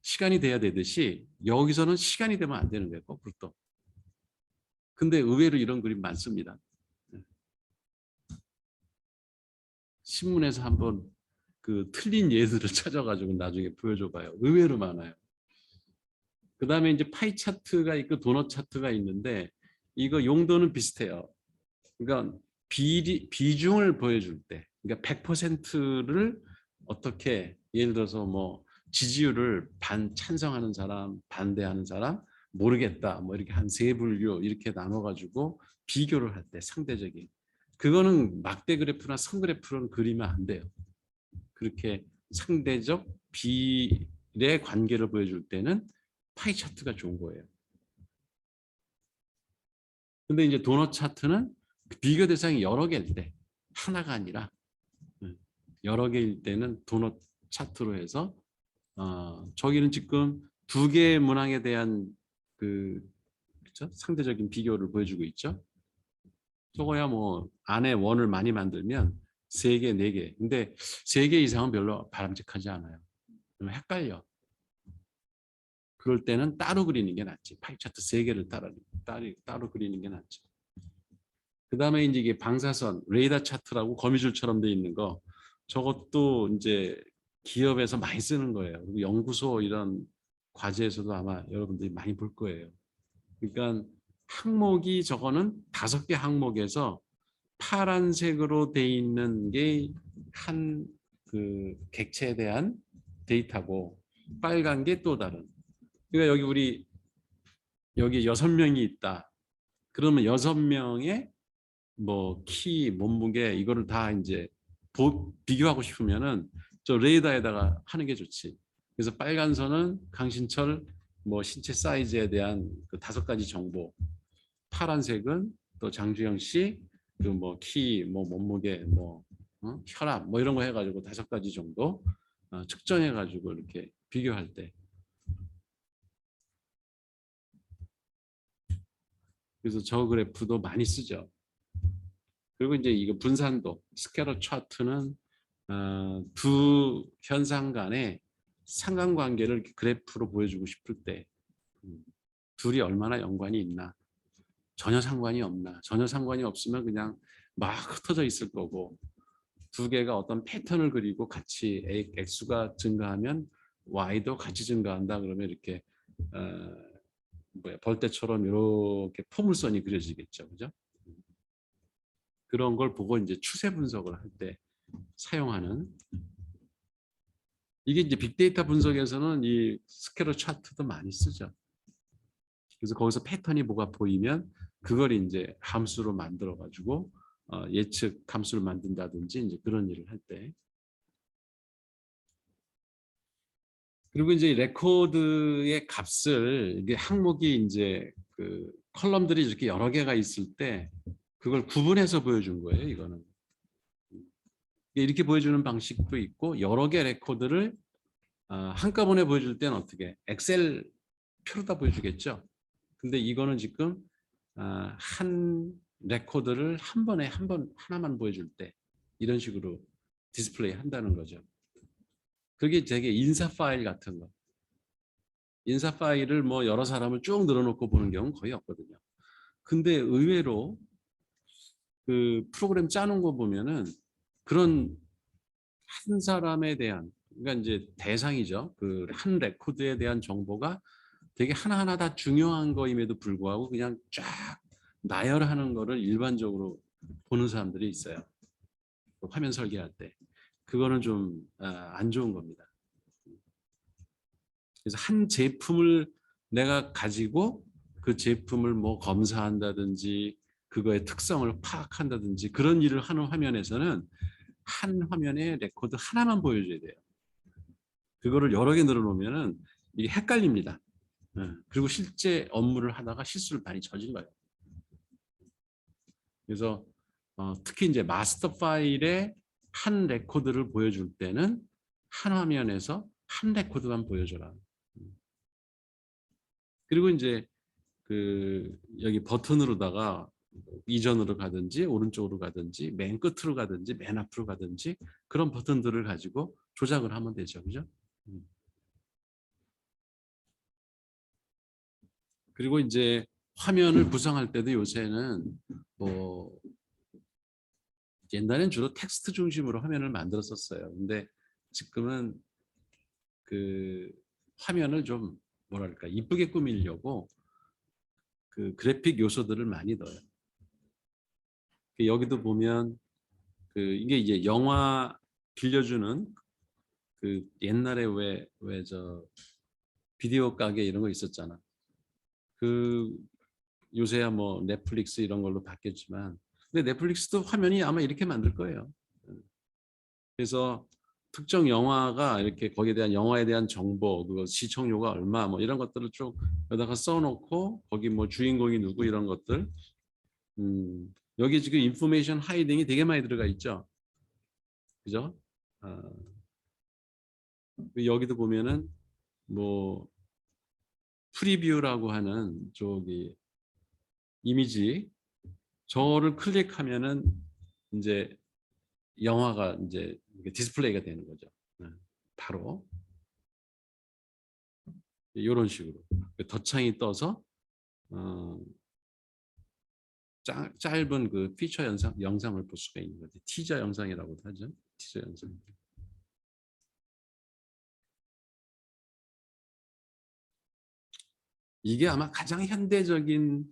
시간이 돼야 되듯이 여기서는 시간이 되면 안 되는 거예요. 거꾸로 또. 근데 의외로 이런 그림 많습니다. 신문에서 한번 그 틀린 예들을 찾아가지고 나중에 보여줘봐요. 의외로 많아요. 그 다음에 이제 파이 차트가 있고 도넛 차트가 있는데 이거 용도는 비슷해요. 그러니까 비중을 보여줄 때, 그러니까 100%를 어떻게 예를 들어서 뭐 지지율을 찬성하는 사람, 반대하는 사람, 모르겠다, 뭐 이렇게 한 세 분류 이렇게 나눠가지고 비교를 할 때 상대적인 그거는 막대 그래프나 선 그래프로는 그리면 안 돼요. 그렇게 상대적 비례 관계를 보여줄 때는 파이 차트가 좋은 거예요. 근데 이제 도넛 차트는 비교 대상이 여러 개일 때 하나가 아니라 여러 개일 때는 도넛 차트로 해서 저기는 지금 두 개의 문항에 대한 그렇죠? 상대적인 비교를 보여주고 있죠. 저거야 뭐 안에 원을 많이 만들면 3개, 4개. 근데 3개 이상은 별로 바람직하지 않아요. 좀 헷갈려. 그럴 때는 따로 그리는 게 낫지. 파이 차트 3개를 따로 그리는 게 낫죠. 그 다음에 이제 이게 방사선, 레이더 차트라고 거미줄처럼 돼 있는 거, 저것도 이제 기업에서 많이 쓰는 거예요. 그리고 연구소 이런 과제에서도 아마 여러분들이 많이 볼 거예요. 그러니까 항목이 저거는 5개 항목에서 파란색으로 돼 있는 게 한 그 객체에 대한 데이터고 빨간 게 또 다른. 그러니까 여기 6명이 있다. 그러면 6명의 뭐 키, 몸무게 이거를 다 이제 비교하고 싶으면은 저 레이더에다가 하는 게 좋지. 그래서 빨간 선은 강신철 뭐 신체 사이즈에 대한 그 5가지 정보, 파란색은 또 장주영 씨 그 뭐 키, 뭐 몸무게, 뭐 혈압 뭐 이런 거 해가지고 5가지 정도 측정해가지고 이렇게 비교할 때. 그래서 저 그래프도 많이 쓰죠. 그리고 이제 이거 분산도 스캐러 차트는 두 현상 간의 상관관계를 그래프로 보여주고 싶을 때 둘이 얼마나 연관이 있나, 전혀 상관이 없나, 전혀 상관이 없으면 그냥 막 흩어져 있을 거고, 두 개가 어떤 패턴을 그리고 같이 X가 증가하면 Y도 같이 증가한다 그러면 이렇게 벌떼처럼 이렇게 포물선이 그려지겠죠, 그죠? 그런 걸 보고 이제 추세 분석을 할 때 사용하는, 이게 이제 빅데이터 분석에서는 이 스캐러 차트도 많이 쓰죠. 그래서 거기서 패턴이 뭐가 보이면 그걸 이제 함수로 만들어 가지고 예측 함수를 만든다든지 이제 그런 일을 할 때. 그리고 이제 레코드의 값을 이게 항목이 이제 그 컬럼들이 이렇게 여러 개가 있을 때 그걸 구분해서 보여준 거예요. 이거는 이렇게 보여주는 방식도 있고 여러 개 레코드를 한꺼번에 보여줄 때는 어떻게 엑셀 표로다 보여주겠죠. 근데 이거는 지금 한 레코드를 한 번에 하나만 보여줄 때 이런 식으로 디스플레이 한다는 거죠. 그게 되게 인사 파일 같은 거. 인사 파일을 뭐 여러 사람을 쭉 늘어놓고 보는 경우는 거의 없거든요. 근데 의외로 그 프로그램 짜는 거 보면은 그런 한 사람에 대한, 그러니까 이제 대상이죠. 그 한 레코드에 대한 정보가 되게 하나하나 다 중요한 거임에도 불구하고 그냥 쫙 나열하는 거를 일반적으로 보는 사람들이 있어요. 화면 설계할 때. 그거는 좀 안 좋은 겁니다. 그래서 한 제품을 내가 가지고 그 제품을 뭐 검사한다든지 그거의 특성을 파악한다든지 그런 일을 하는 화면에서는 한 화면에 레코드 하나만 보여줘야 돼요. 그거를 여러 개 늘어놓으면은 이게 헷갈립니다. 그리고 실제 업무를 하다가 실수를 많이 저질러요. 그래서 특히 이제 마스터 파일에 한 레코드를 보여줄 때는 한 화면에서 한 레코드만 보여줘라. 그리고 이제 그 여기 버튼으로다가 이전으로 가든지 오른쪽으로 가든지 맨 끝으로 가든지 맨 앞으로 가든지 그런 버튼들을 가지고 조작을 하면 되죠, 그죠? 그리고 이제 화면을 구성할 때도 요새는 뭐 옛날엔 주로 텍스트 중심으로 화면을 만들었었어요. 근데 지금은 그 화면을 좀 뭐랄까 이쁘게 꾸미려고 그 그래픽 요소들을 많이 넣어요. 여기도 보면 그 이게 이제 영화 빌려주는 그 옛날에 왜 저 비디오 가게 이런 거 있었잖아. 그 요새야 뭐 넷플릭스 이런 걸로 바뀌었지만 근데 넷플릭스도 화면이 아마 이렇게 만들 거예요. 그래서 특정 영화가 이렇게 거기에 대한 영화에 대한 정보, 그거 시청료가 얼마 뭐 이런 것들을 쭉 여기다가 써놓고 거기 뭐 주인공이 누구 이런 것들 여기 지금 인포메이션 하이딩이 되게 많이 들어가 있죠. 그죠? 어, 여기도 보면은 뭐 프리뷰라고 하는 저기 이미지 저를 클릭하면은 이제 영화가 이제 디스플레이가 되는 거죠. 바로 이런 식으로 덧창이 떠서 어, 짧은 그 피처 영상을 볼 수가 있는 거죠. 티저 영상이라고도 하죠. 티저 영상. 이게 아마 가장 현대적인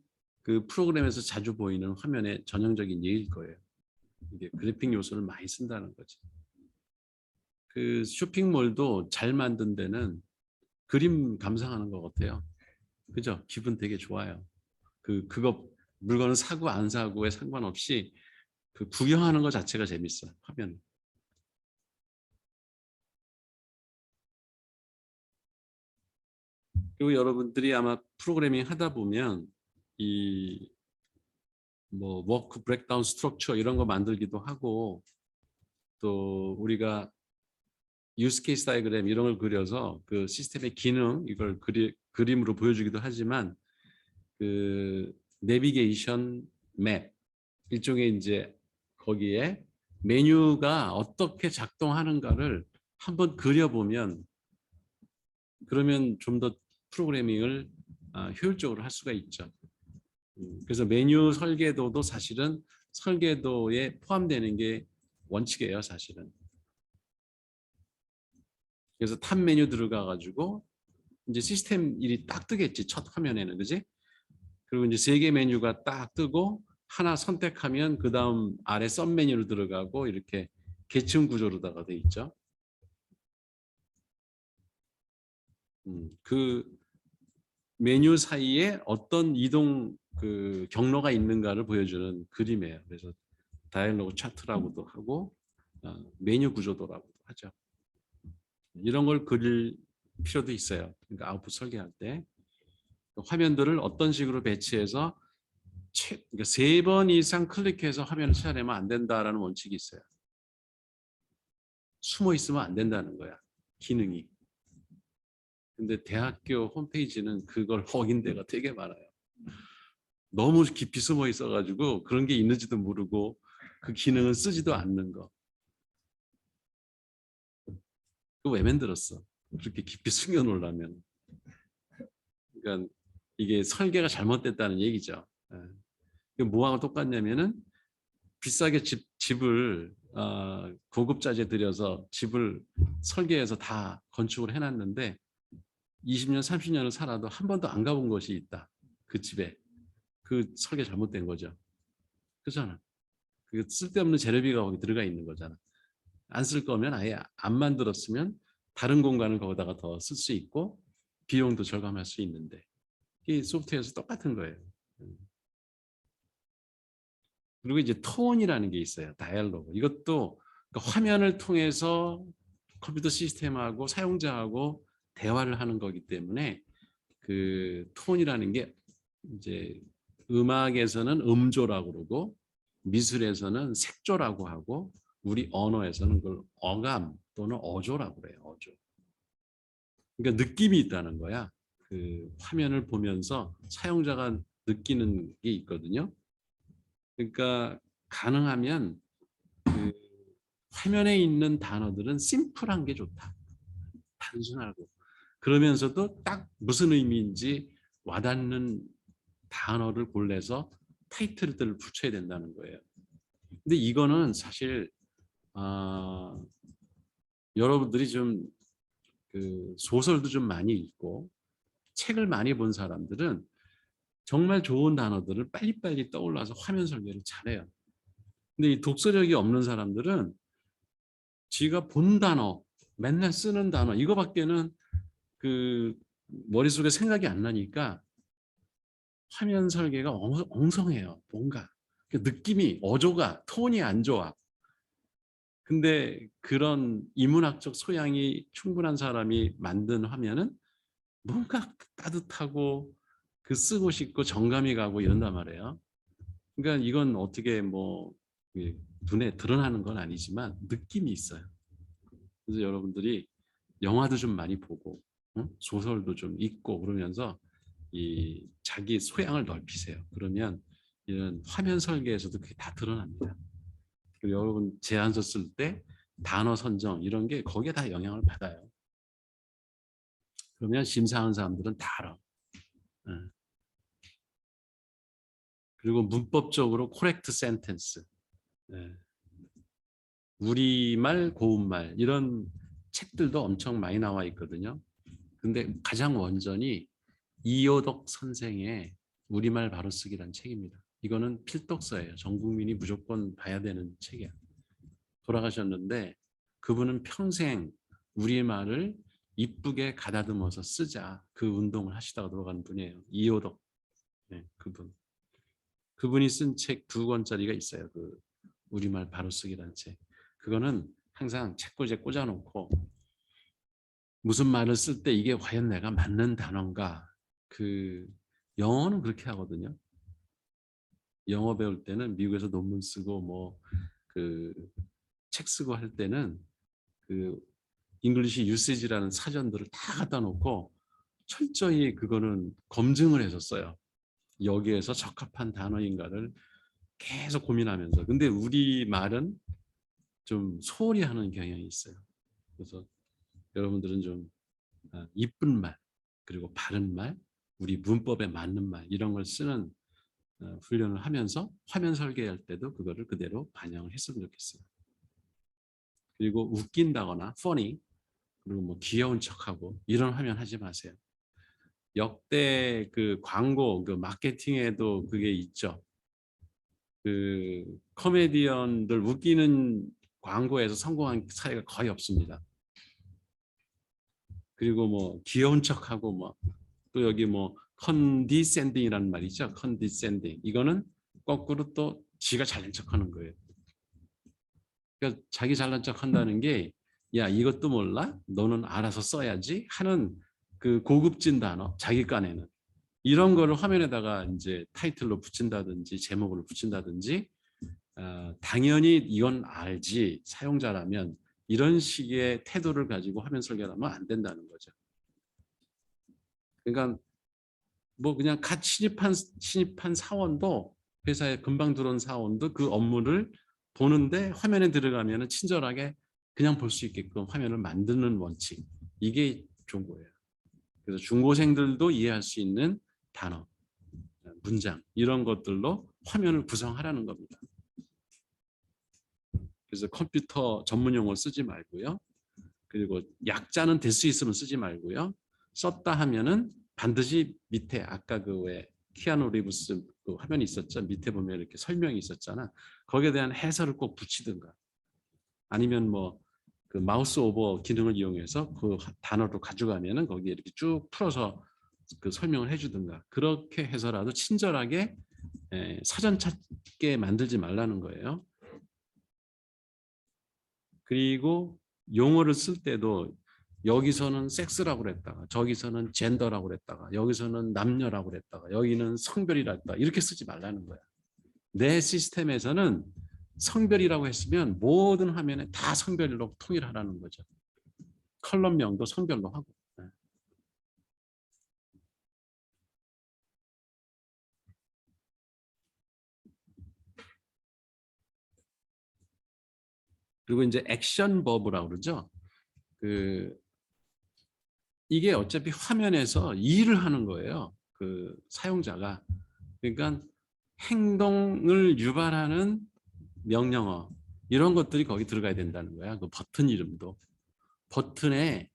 그 프로그램에서 자주 보이는 화면의 전형적인 예일 거예요. 이게 그래픽 요소를 많이 쓴다는 거지. 그 쇼핑몰도 잘 만든 데는 그림 감상하는 것 같아요. 그죠? 기분 되게 좋아요. 그거 물건을 사고 안 사고에 상관없이 그 구경하는 것 자체가 재밌어. 화면. 그리고 여러분들이 아마 프로그래밍 하다 보면 이 뭐 워크 브레이크다운 스트럭처 이런 거 만들기도 하고 또 우리가 유스 케이스 다이그램 이런 걸 그려서 그 시스템의 기능 이걸 그림으로 보여주기도 하지만 그 내비게이션 맵 일종의 이제 거기에 메뉴가 어떻게 작동하는가를 한번 그려보면 그러면 좀 더 프로그래밍을 효율적으로 할 수가 있죠. 그래서 메뉴 설계도도 사실은 설계도에 포함되는 게 원칙이에요, 사실은. 그래서 탑 메뉴 들어가 가지고 이제 시스템 일이 딱 뜨겠지, 첫 화면에는, 그지? 그리고 이제 세 개 메뉴가 딱 뜨고 하나 선택하면 그 다음 아래 썸 메뉴로 들어가고 이렇게 계층 구조로다가 돼 있죠. 그 메뉴 사이에 어떤 이동 그 경로가 있는가를 보여주는 그림이에요. 그래서 다이얼로그 차트라고도 하고 메뉴 구조도라고도 하죠. 이런 걸 그릴 필요도 있어요. 그러니까 아웃풋 설계할 때 화면들을 어떤 식으로 배치해서 그러니까 3번 이상 클릭해서 화면을 찾아내면 안 된다라는 원칙이 있어요. 숨어 있으면 안 된다는 거야, 기능이. 근데 대학교 홈페이지는 그걸 허긴 데가 되게 많아요. 너무 깊이 숨어 있어가지고 그런 게 있는지도 모르고 그 기능을 쓰지도 않는 거. 그거 왜 만들었어? 그렇게 깊이 숨겨놓으려면. 그러니까 이게 설계가 잘못됐다는 얘기죠. 예. 뭐하고 똑같냐면은 비싸게 집을 고급자재 들여서 집을 설계해서 다 건축을 해놨는데 20년, 30년을 살아도 한 번도 안 가본 곳이 있다. 그 집에. 그 설계 잘못된 거죠. 그렇잖아. 그 쓸데없는 재료비가 거기 들어가 있는 거잖아. 안 쓸 거면 아예 안 만들었으면 다른 공간을 거기다가 더 쓸 수 있고 비용도 절감할 수 있는데 이 소프트웨어에서 똑같은 거예요. 그리고 이제 톤이라는 게 있어요. 다이얼로그. 이것도 그러니까 화면을 통해서 컴퓨터 시스템하고 사용자하고 대화를 하는 거기 때문에 그 톤이라는 게 이제 음악에서는 음조라고 그러고 미술에서는 색조라고 하고 우리 언어에서는 그걸 어감 또는 어조라고 그래요. 어조. 그러니까 느낌이 있다는 거야. 그 화면을 보면서 사용자가 느끼는 게 있거든요. 그러니까 가능하면 그 화면에 있는 단어들은 심플한 게 좋다. 단순하고. 그러면서도 딱 무슨 의미인지 와닿는 단어를 골라서 타이틀들을 붙여야 된다는 거예요. 근데 이거는 사실 여러분들이 좀 그 소설도 좀 많이 읽고 책을 많이 본 사람들은 정말 좋은 단어들을 빨리빨리 떠올라서 화면 설계를 잘해요. 근데 이 독서력이 없는 사람들은 지가 본 단어, 맨날 쓰는 단어 이거밖에는 그 머릿속에 생각이 안 나니까 화면 설계가 엉성해요. 뭔가 그 느낌이 어조가 톤이 안 좋아. 근데 그런 인문학적 소양이 충분한 사람이 만든 화면은 뭔가 따뜻하고 그 쓰고 싶고 정감이 가고 이런단 말이에요. 그러니까 이건 어떻게 뭐 눈에 드러나는 건 아니지만 느낌이 있어요. 그래서 여러분들이 영화도 좀 많이 보고 소설도 좀 읽고 그러면서 이 자기 소양을 넓히세요. 그러면 이런 화면 설계에서도 그게 다 드러납니다. 그리고 여러분 제안서 쓸 때 단어 선정 이런 게 거기에 다 영향을 받아요. 그러면 심사하는 사람들은 다 알아. 예. 그리고 문법적으로 코렉트 센텐스, 우리말, 고운말 이런 책들도 엄청 많이 나와 있거든요. 근데 가장 원전이 이효덕 선생의 우리말 바로쓰기란 책입니다. 이거는 필독서예요. 전 국민이 무조건 봐야 되는 책이야. 돌아가셨는데 그분은 평생 우리말을 이쁘게 가다듬어서 쓰자 그 운동을 하시다가 돌아간 분이에요. 이효덕. 네, 그분. 그분이 쓴 책 2권짜리가 있어요. 그 우리말 바로쓰기라는 책. 그거는 항상 책꽂이에 꽂아놓고 무슨 말을 쓸 때 이게 과연 내가 맞는 단어인가. 그 영어는 그렇게 하거든요. 영어 배울 때는 미국에서 논문 쓰고 뭐 그 책 쓰고 할 때는 그 잉글리시 유세지라는 사전들을 다 갖다 놓고 철저히 그거는 검증을 해서 써요. 여기에서 적합한 단어인가를 계속 고민하면서. 근데 우리 말은 좀 소홀히 하는 경향이 있어요. 그래서 여러분들은 좀 이쁜 말, 그리고 바른 말, 우리 문법에 맞는 말 이런 걸 쓰는 훈련을 하면서 화면 설계할 때도 그거를 그대로 반영을 했으면 좋겠어요. 그리고 웃긴다거나 funny, 그리고 뭐 귀여운 척하고 이런 화면 하지 마세요. 역대 그 광고, 그 마케팅에도 그게 있죠. 그 코미디언들 웃기는 광고에서 성공한 사례가 거의 없습니다. 그리고 뭐 귀여운 척하고 뭐 또 여기 뭐 컨디센딩이라는 말이 있죠. 컨디센딩. 이거는 거꾸로 또 지가 잘난 척하는 거예요. 그러니까 자기 잘난 척한다는 게 야 이것도 몰라? 너는 알아서 써야지 하는 그 고급진 단어 자기 깐에는 이런 거를 화면에다가 이제 타이틀로 붙인다든지 제목을 붙인다든지 당연히 이건 알지 사용자라면 이런 식의 태도를 가지고 화면 설계를 하면 안 된다는 거죠. 그러니까 뭐 그냥 갓 신입한 사원도 회사에 금방 들어온 사원도 그 업무를 보는데 화면에 들어가면 친절하게 그냥 볼 수 있게끔 화면을 만드는 원칙 이게 좋은 거예요. 그래서 중고생들도 이해할 수 있는 단어, 문장 이런 것들로 화면을 구성하라는 겁니다. 그래서 컴퓨터 전문 용어 쓰지 말고요. 그리고 약자는 될 수 있으면 쓰지 말고요. 썼다 하면은 반드시 밑에 아까 그 왜 키아누 리브스 그 화면이 있었죠. 밑에 보면 이렇게 설명이 있었잖아. 거기에 대한 해설을 꼭 붙이든가. 아니면 뭐 그 마우스 오버 기능을 이용해서 그 단어를 가져가면은 거기에 이렇게 쭉 풀어서 그 설명을 해주든가. 그렇게 해서라도 친절하게 사전 찾게 만들지 말라는 거예요. 그리고 용어를 쓸 때도 여기서는 섹스라고 그랬다가 저기서는 젠더라고 그랬다가 여기서는 남녀라고 그랬다가 여기는 성별이라고 했다가 이렇게 쓰지 말라는 거야. 내 시스템에서는 성별이라고 했으면 모든 화면에 다 성별로 통일하라는 거죠. 컬럼명도 성별로 하고. 그리고 이제 액션 버브라고 그러죠. 그 이게 어차피 화면에서 일을 하는 거예요. 그 사용자가. 그러니까 행동을 유발하는 명령어 이런 것들이 거기 들어가야 된다는 거야. 그 버튼 이름도 버튼에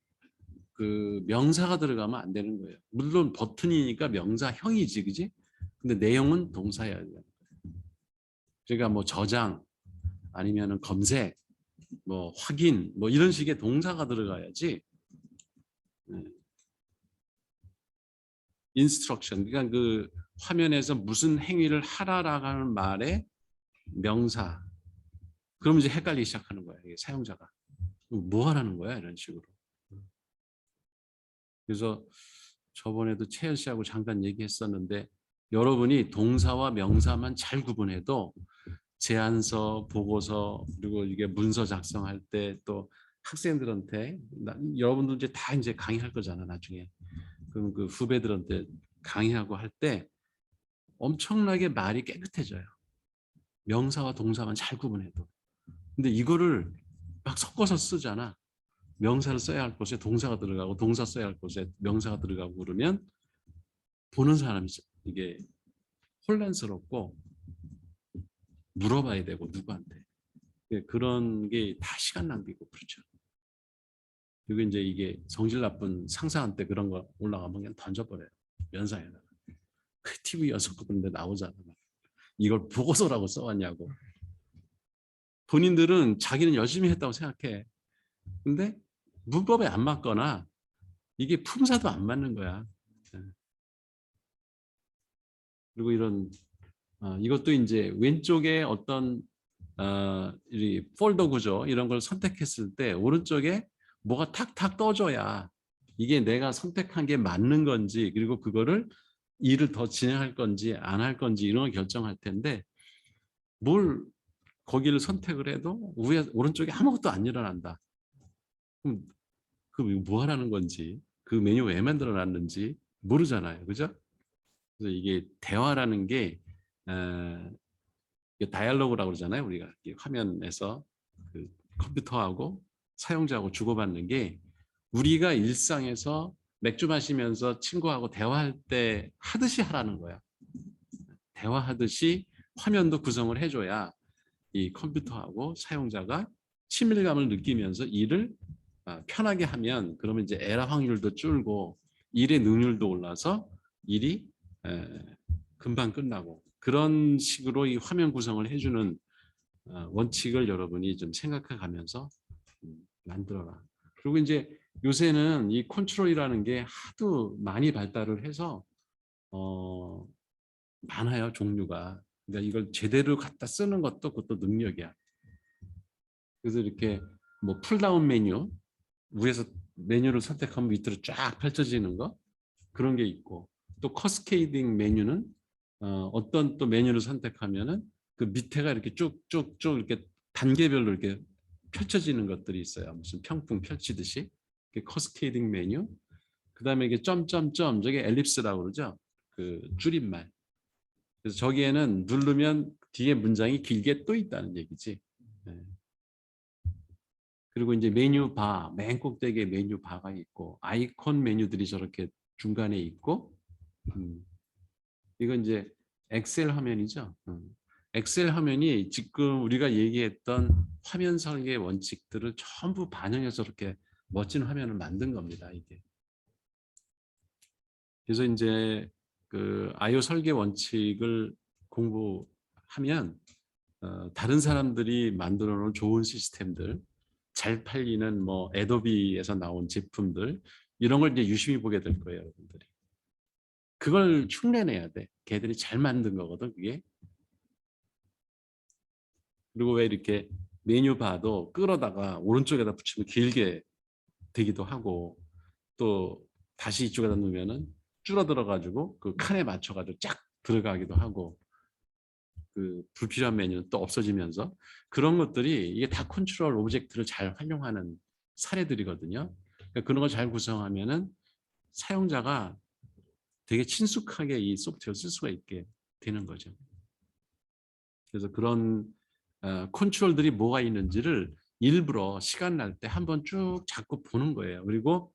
그 명사가 들어가면 안 되는 거예요. 물론 버튼이니까 명사형이지, 그지? 근데 내용은 동사여야 돼요. 그러니까 뭐 저장 아니면은 검색, 뭐 확인, 뭐 이런 식의 동사가 들어가야지. 인스트럭션, 그러니까 그 화면에서 무슨 행위를 하라라고 하는 말에 명사. 그러면 이제 헷갈리기 시작하는 거야, 이게 사용자가. 뭐 하라는 거야, 이런 식으로. 그래서 저번에도 채연 씨하고 잠깐 얘기했었는데 여러분이 동사와 명사만 잘 구분해도 제안서, 보고서, 그리고 이게 문서 작성할 때 또 학생들한테 여러분들 이제 다 이제 강의할 거잖아 나중에. 그럼 그 후배들한테 강의하고 할 때 엄청나게 말이 깨끗해져요. 명사와 동사만 잘 구분해도. 근데 이거를 막 섞어서 쓰잖아. 명사를 써야 할 곳에 동사가 들어가고 동사 써야 할 곳에 명사가 들어가고 그러면 보는 사람이 이게 혼란스럽고 물어봐야 되고 누구한테. 그런 게 다 시간 낭비고 그렇죠. 그리고 이제 이게 성질 나쁜 상사한테 그런 거 올라가면 그냥 던져버려요. 면상에다가. 그 TV 6군데 나오잖아. 이걸 보고서라고 써왔냐고. 본인들은 자기는 열심히 했다고 생각해. 근데 문법에 안 맞거나 이게 품사도 안 맞는 거야. 그리고 이런 이것도 이제 왼쪽에 어떤 이 폴더 구조 이런 걸 선택했을 때 오른쪽에 뭐가 탁탁 떠줘야 이게 내가 선택한 게 맞는 건지 그리고 그거를 일을 더 진행할 건지 안 할 건지 이런 걸 결정할 텐데 뭘 거기를 선택을 해도 위에 오른쪽에 아무것도 안 일어난다. 그럼 뭐 하라는 건지 그 메뉴 왜 만들어 놨는지 모르잖아요. 그죠? 그래서 이게 대화라는 게 다이얼로그라고 그러잖아요. 우리가 화면에서 그 컴퓨터하고 사용자하고 주고받는 게 우리가 일상에서 맥주 마시면서 친구하고 대화할 때 하듯이 하라는 거야. 대화하듯이 화면도 구성을 해줘야 이 컴퓨터하고 사용자가 친밀감을 느끼면서 일을 편하게 하면 그러면 이제 에러 확률도 줄고 일의 능률도 올라서 일이 금방 끝나고 그런 식으로 이 화면 구성을 해주는 원칙을 여러분이 좀 생각해 가면서 만들어라. 그리고 이제 요새는 이 컨트롤이라는 게 하도 많이 발달을 해서 많아요 종류가. 그러니까 이걸 제대로 갖다 쓰는 것도 그것도 능력이야. 그래서 이렇게 뭐 풀다운 메뉴 위에서 메뉴를 선택하면 밑으로 쫙 펼쳐지는 거 그런 게 있고 또 커스케이딩 메뉴는 어떤 또 메뉴를 선택하면은 그 밑에가 이렇게 쭉쭉쭉 이렇게 단계별로 이렇게 펼쳐지는 것들이 있어요. 무슨 평풍 펼치듯이 커스케이딩 메뉴. 그다음에 이게 점점점 저게 엘립스라고 그러죠. 그 줄임말. 그래서 저기에는 누르면 뒤에 문장이 길게 또 있다는 얘기지. 네. 그리고 이제 메뉴 바, 맨 꼭대기에 메뉴 바가 있고 아이콘 메뉴들이 저렇게 중간에 있고 이건 이제 엑셀 화면이죠. 엑셀 화면이 지금 우리가 얘기했던 화면 설계 원칙들을 전부 반영해서 이렇게 멋진 화면을 만든 겁니다. 이게. 그래서 이제 그 IO 설계 원칙을 공부하면 다른 사람들이 만들어 놓은 좋은 시스템들, 잘 팔리는 뭐 애도비에서 나온 제품들 이런 걸 이제 유심히 보게 될 거예요, 여러분들이. 그걸 흉내내야 돼. 걔들이 잘 만든 거거든, 그게. 그리고 왜 이렇게 메뉴 바도 끌어다가 오른쪽에다 붙이면 길게 되기도 하고 또 다시 이쪽에다 놓으면은 줄어들어 가지고 그 칸에 맞춰 가지고 쫙 들어가기도 하고 그 불필요한 메뉴는 또 없어지면서 그런 것들이 이게 다 컨트롤 오브젝트를 잘 활용하는 사례들이거든요. 그러니까 그런 걸 잘 구성하면은 사용자가 되게 친숙하게 이 소프트웨어를 쓸 수가 있게 되는 거죠. 그래서 그런 컨트롤들이 뭐가 있는지를 일부러 시간 날 때 한번 쭉 잡고 보는 거예요. 그리고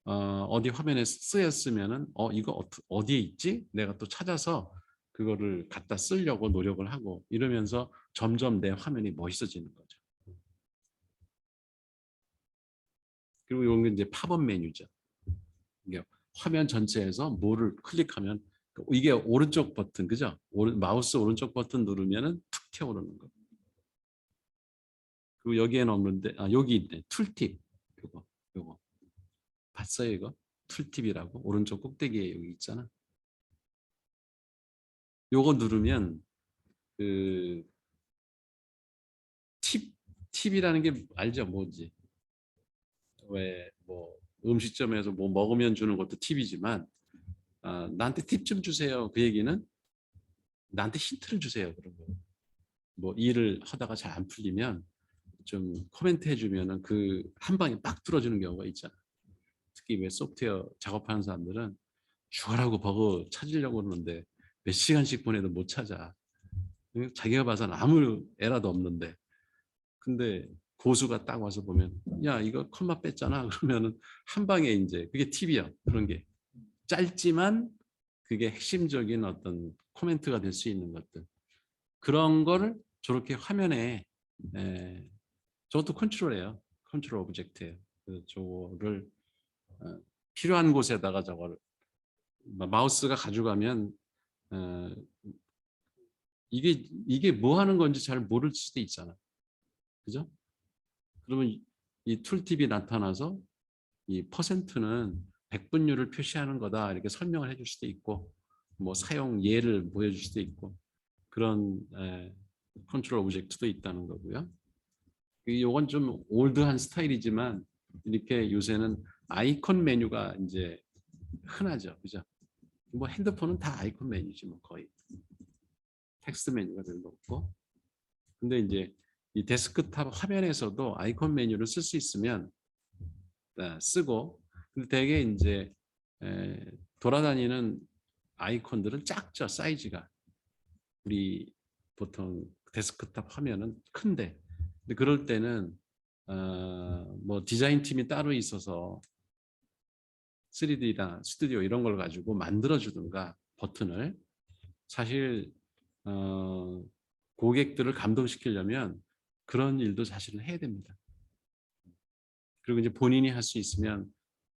어디 화면에 쓰였으면은 이거 어디에 있지? 내가 또 찾아서 그거를 갖다 쓰려고 노력을 하고 이러면서 점점 내 화면이 멋있어지는 거죠. 그리고 이건 이제 팝업 메뉴죠. 이게 화면 전체에서 뭐를 클릭하면 이게 오른쪽 버튼 그죠? 마우스 오른쪽 버튼 누르면은 툭 튀어오르는 거. 그리고 여기에는 없는데 여기 있네. 툴팁. 요거 봤어요 이거? 툴팁이라고 오른쪽 꼭대기에 여기 있잖아. 요거 누르면 그 팁이라는 게 알죠? 뭔지. 왜 뭐 음식점에서 뭐 먹으면 주는 것도 팁이지만 나한테 팁 좀 주세요. 그 얘기는 나한테 힌트를 주세요. 그런 거. 뭐 일을 하다가 잘 안 풀리면 좀 코멘트 해주면은 그 한 방에 빡 뚫어지는 경우가 있잖아. 특히 왜 소프트웨어 작업하는 사람들은 죽어라고 버그 찾으려고 그러는데 몇 시간씩 보내도 못 찾아. 자기가 봐서는 아무 에러도 없는데. 근데 고수가 딱 와서 보면 야 이거 컴마 뺐잖아. 그러면은 한 방에 이제 그게 팁이야. 그런 게 짧지만 그게 핵심적인 어떤 코멘트가 될 수 있는 것들. 그런 거를 저렇게 화면에 저것도 컨트롤이에요. 컨트롤 오브젝트예요. 그래서 저거를 필요한 곳에다가 저거를 마우스가 가져가면 이게 뭐 하는 건지 잘 모를 수도 있잖아. 그죠? 그러면 이 툴팁이 나타나서 이 퍼센트는 백분율을 표시하는 거다 이렇게 설명을 해줄 수도 있고 뭐 사용 예를 보여줄 수도 있고 그런 컨트롤 오브젝트도 있다는 거고요. 이건 좀 올드한 스타일이지만 이렇게 요새는 아이콘 메뉴가 이제 흔하죠, 그죠? 뭐 핸드폰은 다 아이콘 메뉴지 뭐 거의 텍스트 메뉴가 별로 없고. 근데 이제 이 데스크탑 화면에서도 아이콘 메뉴를 쓸 수 있으면 쓰고, 근데 되게 이제 돌아다니는 아이콘들은 작죠, 사이즈가. 우리 보통 데스크탑 화면은 큰데, 근데 그럴 때는 뭐 디자인 팀이 따로 있어서 3D나 스튜디오 이런 걸 가지고 만들어 주든가 버튼을 사실 고객들을 감동시키려면 그런 일도 사실은 해야 됩니다. 그리고 이제 본인이 할 수 있으면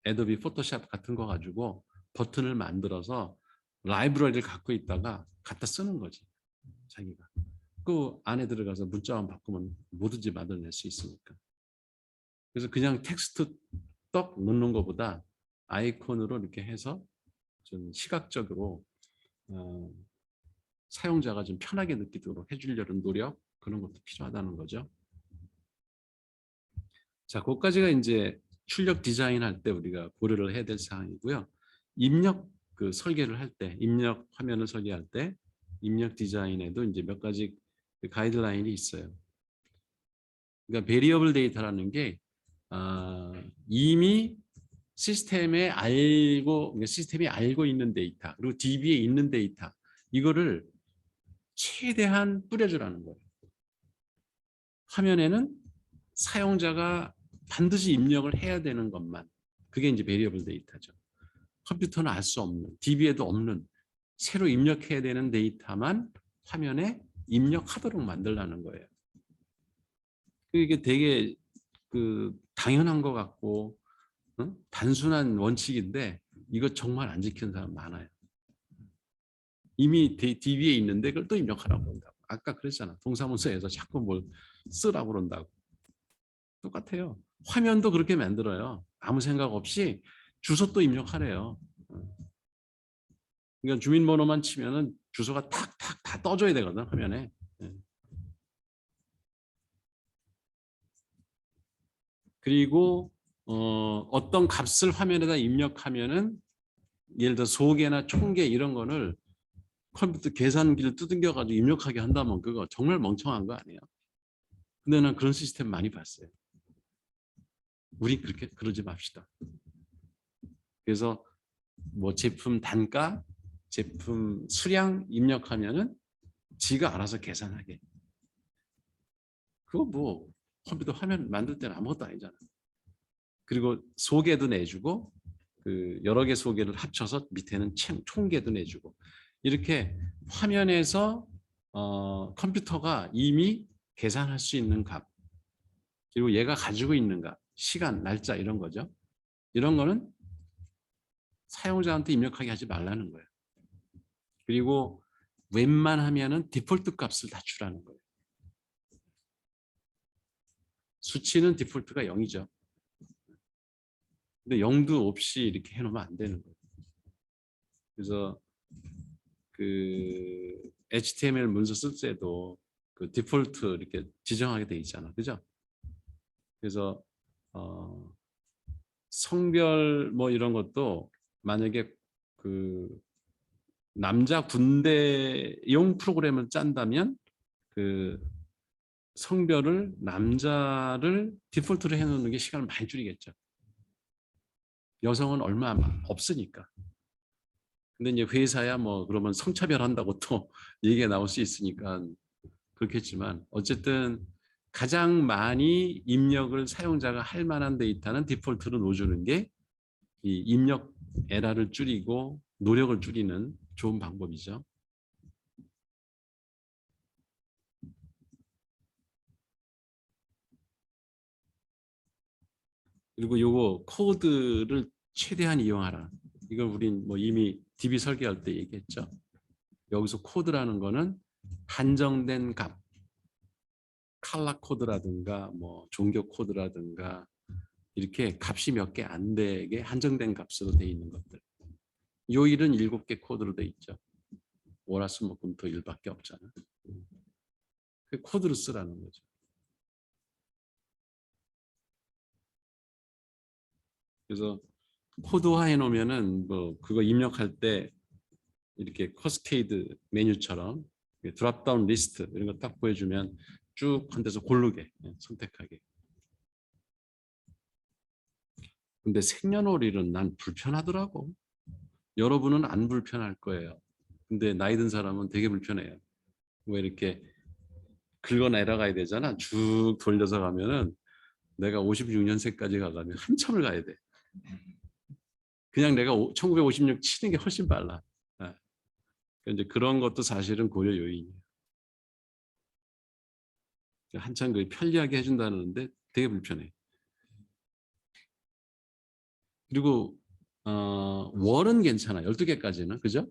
애도비 포토샵 같은 거 가지고 버튼을 만들어서 라이브러리를 갖고 있다가 갖다 쓰는 거지 자기가. 그 안에 들어가서 문자만 바꾸면 뭐든지 만들어낼 수 있으니까. 그래서 그냥 텍스트 떡 넣는 것보다 아이콘으로 이렇게 해서 좀 시각적으로 사용자가 좀 편하게 느끼도록 해주려는 노력, 그런 것도 필요하다는 거죠. 자, 그것까지가 이제 출력 디자인 할 때 우리가 고려를 해야 될 사항이고요. 입력 그 설계를 할 때, 입력 화면을 설계할 때 입력 디자인에도 이제 몇 가지 가이드라인이 있어요. 그러니까 베리어블 데이터라는 게 이미 시스템이 알고 있는 데이터, 그리고 DB에 있는 데이터, 이거를 최대한 뿌려주라는 거예요. 화면에는 사용자가 반드시 입력을 해야 되는 것만, 그게 이제 베리어블 데이터죠. 컴퓨터는 알 수 없는, DB에도 없는 새로 입력해야 되는 데이터만 화면에 입력하도록 만들라는 거예요. 이게 되게 당연한 것 같고 단순한 원칙인데 이거 정말 안 지키는 사람 많아요. 이미 DB에 있는데 그걸 또 입력하라고 그런다고. 아까 그랬잖아. 동사무소에서 자꾸 뭘 쓰라고 그런다고. 똑같아요. 화면도 그렇게 만들어요. 아무 생각 없이 주소 또 입력하래요. 그러니까 주민번호만 치면은 주소가 탁탁 다 떠줘야 되거든, 화면에. 그리고 어떤 값을 화면에다 입력하면은 예를 들어 소개나 총계 이런 거를 컴퓨터 계산기를 두들겨 가지고 입력하게 한다면 그거 정말 멍청한 거 아니에요? 근데 난 그런 시스템 많이 봤어요. 우리 그렇게 그러지 맙시다. 그래서 뭐 제품 단가, 제품 수량 입력하면은 지가 알아서 계산하게. 그거 뭐 컴퓨터 화면 만들 때는 아무것도 아니잖아. 그리고 소개도 내주고 그 여러 개 소개를 합쳐서 밑에는 총계도 내주고 이렇게 화면에서 컴퓨터가 이미 계산할 수 있는 값 그리고 얘가 가지고 있는 값, 시간, 날짜 이런 거죠. 이런 거는 사용자한테 입력하게 하지 말라는 거예요. 그리고 웬만하면은 디폴트 값을 다 주라는 거예요. 수치는 디폴트가 0이죠. 근데 0도 없이 이렇게 해놓으면 안 되는 거예요. 그래서 그 HTML 문서 쓸 때도 그 디폴트 이렇게 지정하게 돼 있잖아, 그죠? 그래서 성별 뭐 이런 것도 만약에 그 남자 군대용 프로그램을 짠다면 그 성별을 남자를 디폴트로 해놓는 게 시간을 많이 줄이겠죠. 여성은 얼마 없으니까. 근데 이제 회사야 뭐 그러면 성차별한다고 또 얘기가 나올 수 있으니까 그렇겠지만 어쨌든 가장 많이 입력을 사용자가 할 만한 데이터는 디폴트로 넣어주는 게 이 입력 에러를 줄이고 노력을 줄이는 좋은 방법이죠. 그리고 요거 코드를 최대한 이용하라. 이걸 우린 뭐 이미 DB 설계할 때 얘기했죠. 여기서 코드라는 거는 한정된 값, 칼라 코드라든가 뭐 종교 코드라든가 이렇게 값이 몇 개 안 되게 한정된 값으로 돼 있는 것들. 요 일은 7개 코드로 돼 있죠. 월화수목금토 일밖에 없잖아. 그 코드를 쓰라는 거죠. 그래서 코드화 해놓으면은 뭐 그거 입력할 때 이렇게 커스케이드 메뉴처럼 드랍다운 리스트 이런 거 딱 보여주면 쭉 한 데서 고르게 선택하게. 근데 생년월일은 난 불편하더라고. 여러분은 안 불편할 거예요. 근데 나이 든 사람은 되게 불편해요. 왜 이렇게 긁어내려가야 되잖아. 쭉 돌려서 가면은 내가 56년생까지 가려면 한참을 가야 돼. 그냥 내가 1956 치는 게 훨씬 빨라. 이제 그런 것도 사실은 고려 요인이에요. 한참 그 편리하게 해준다는데 되게 불편해. 그리고 월은 괜찮아. 12개까지는. 그죠?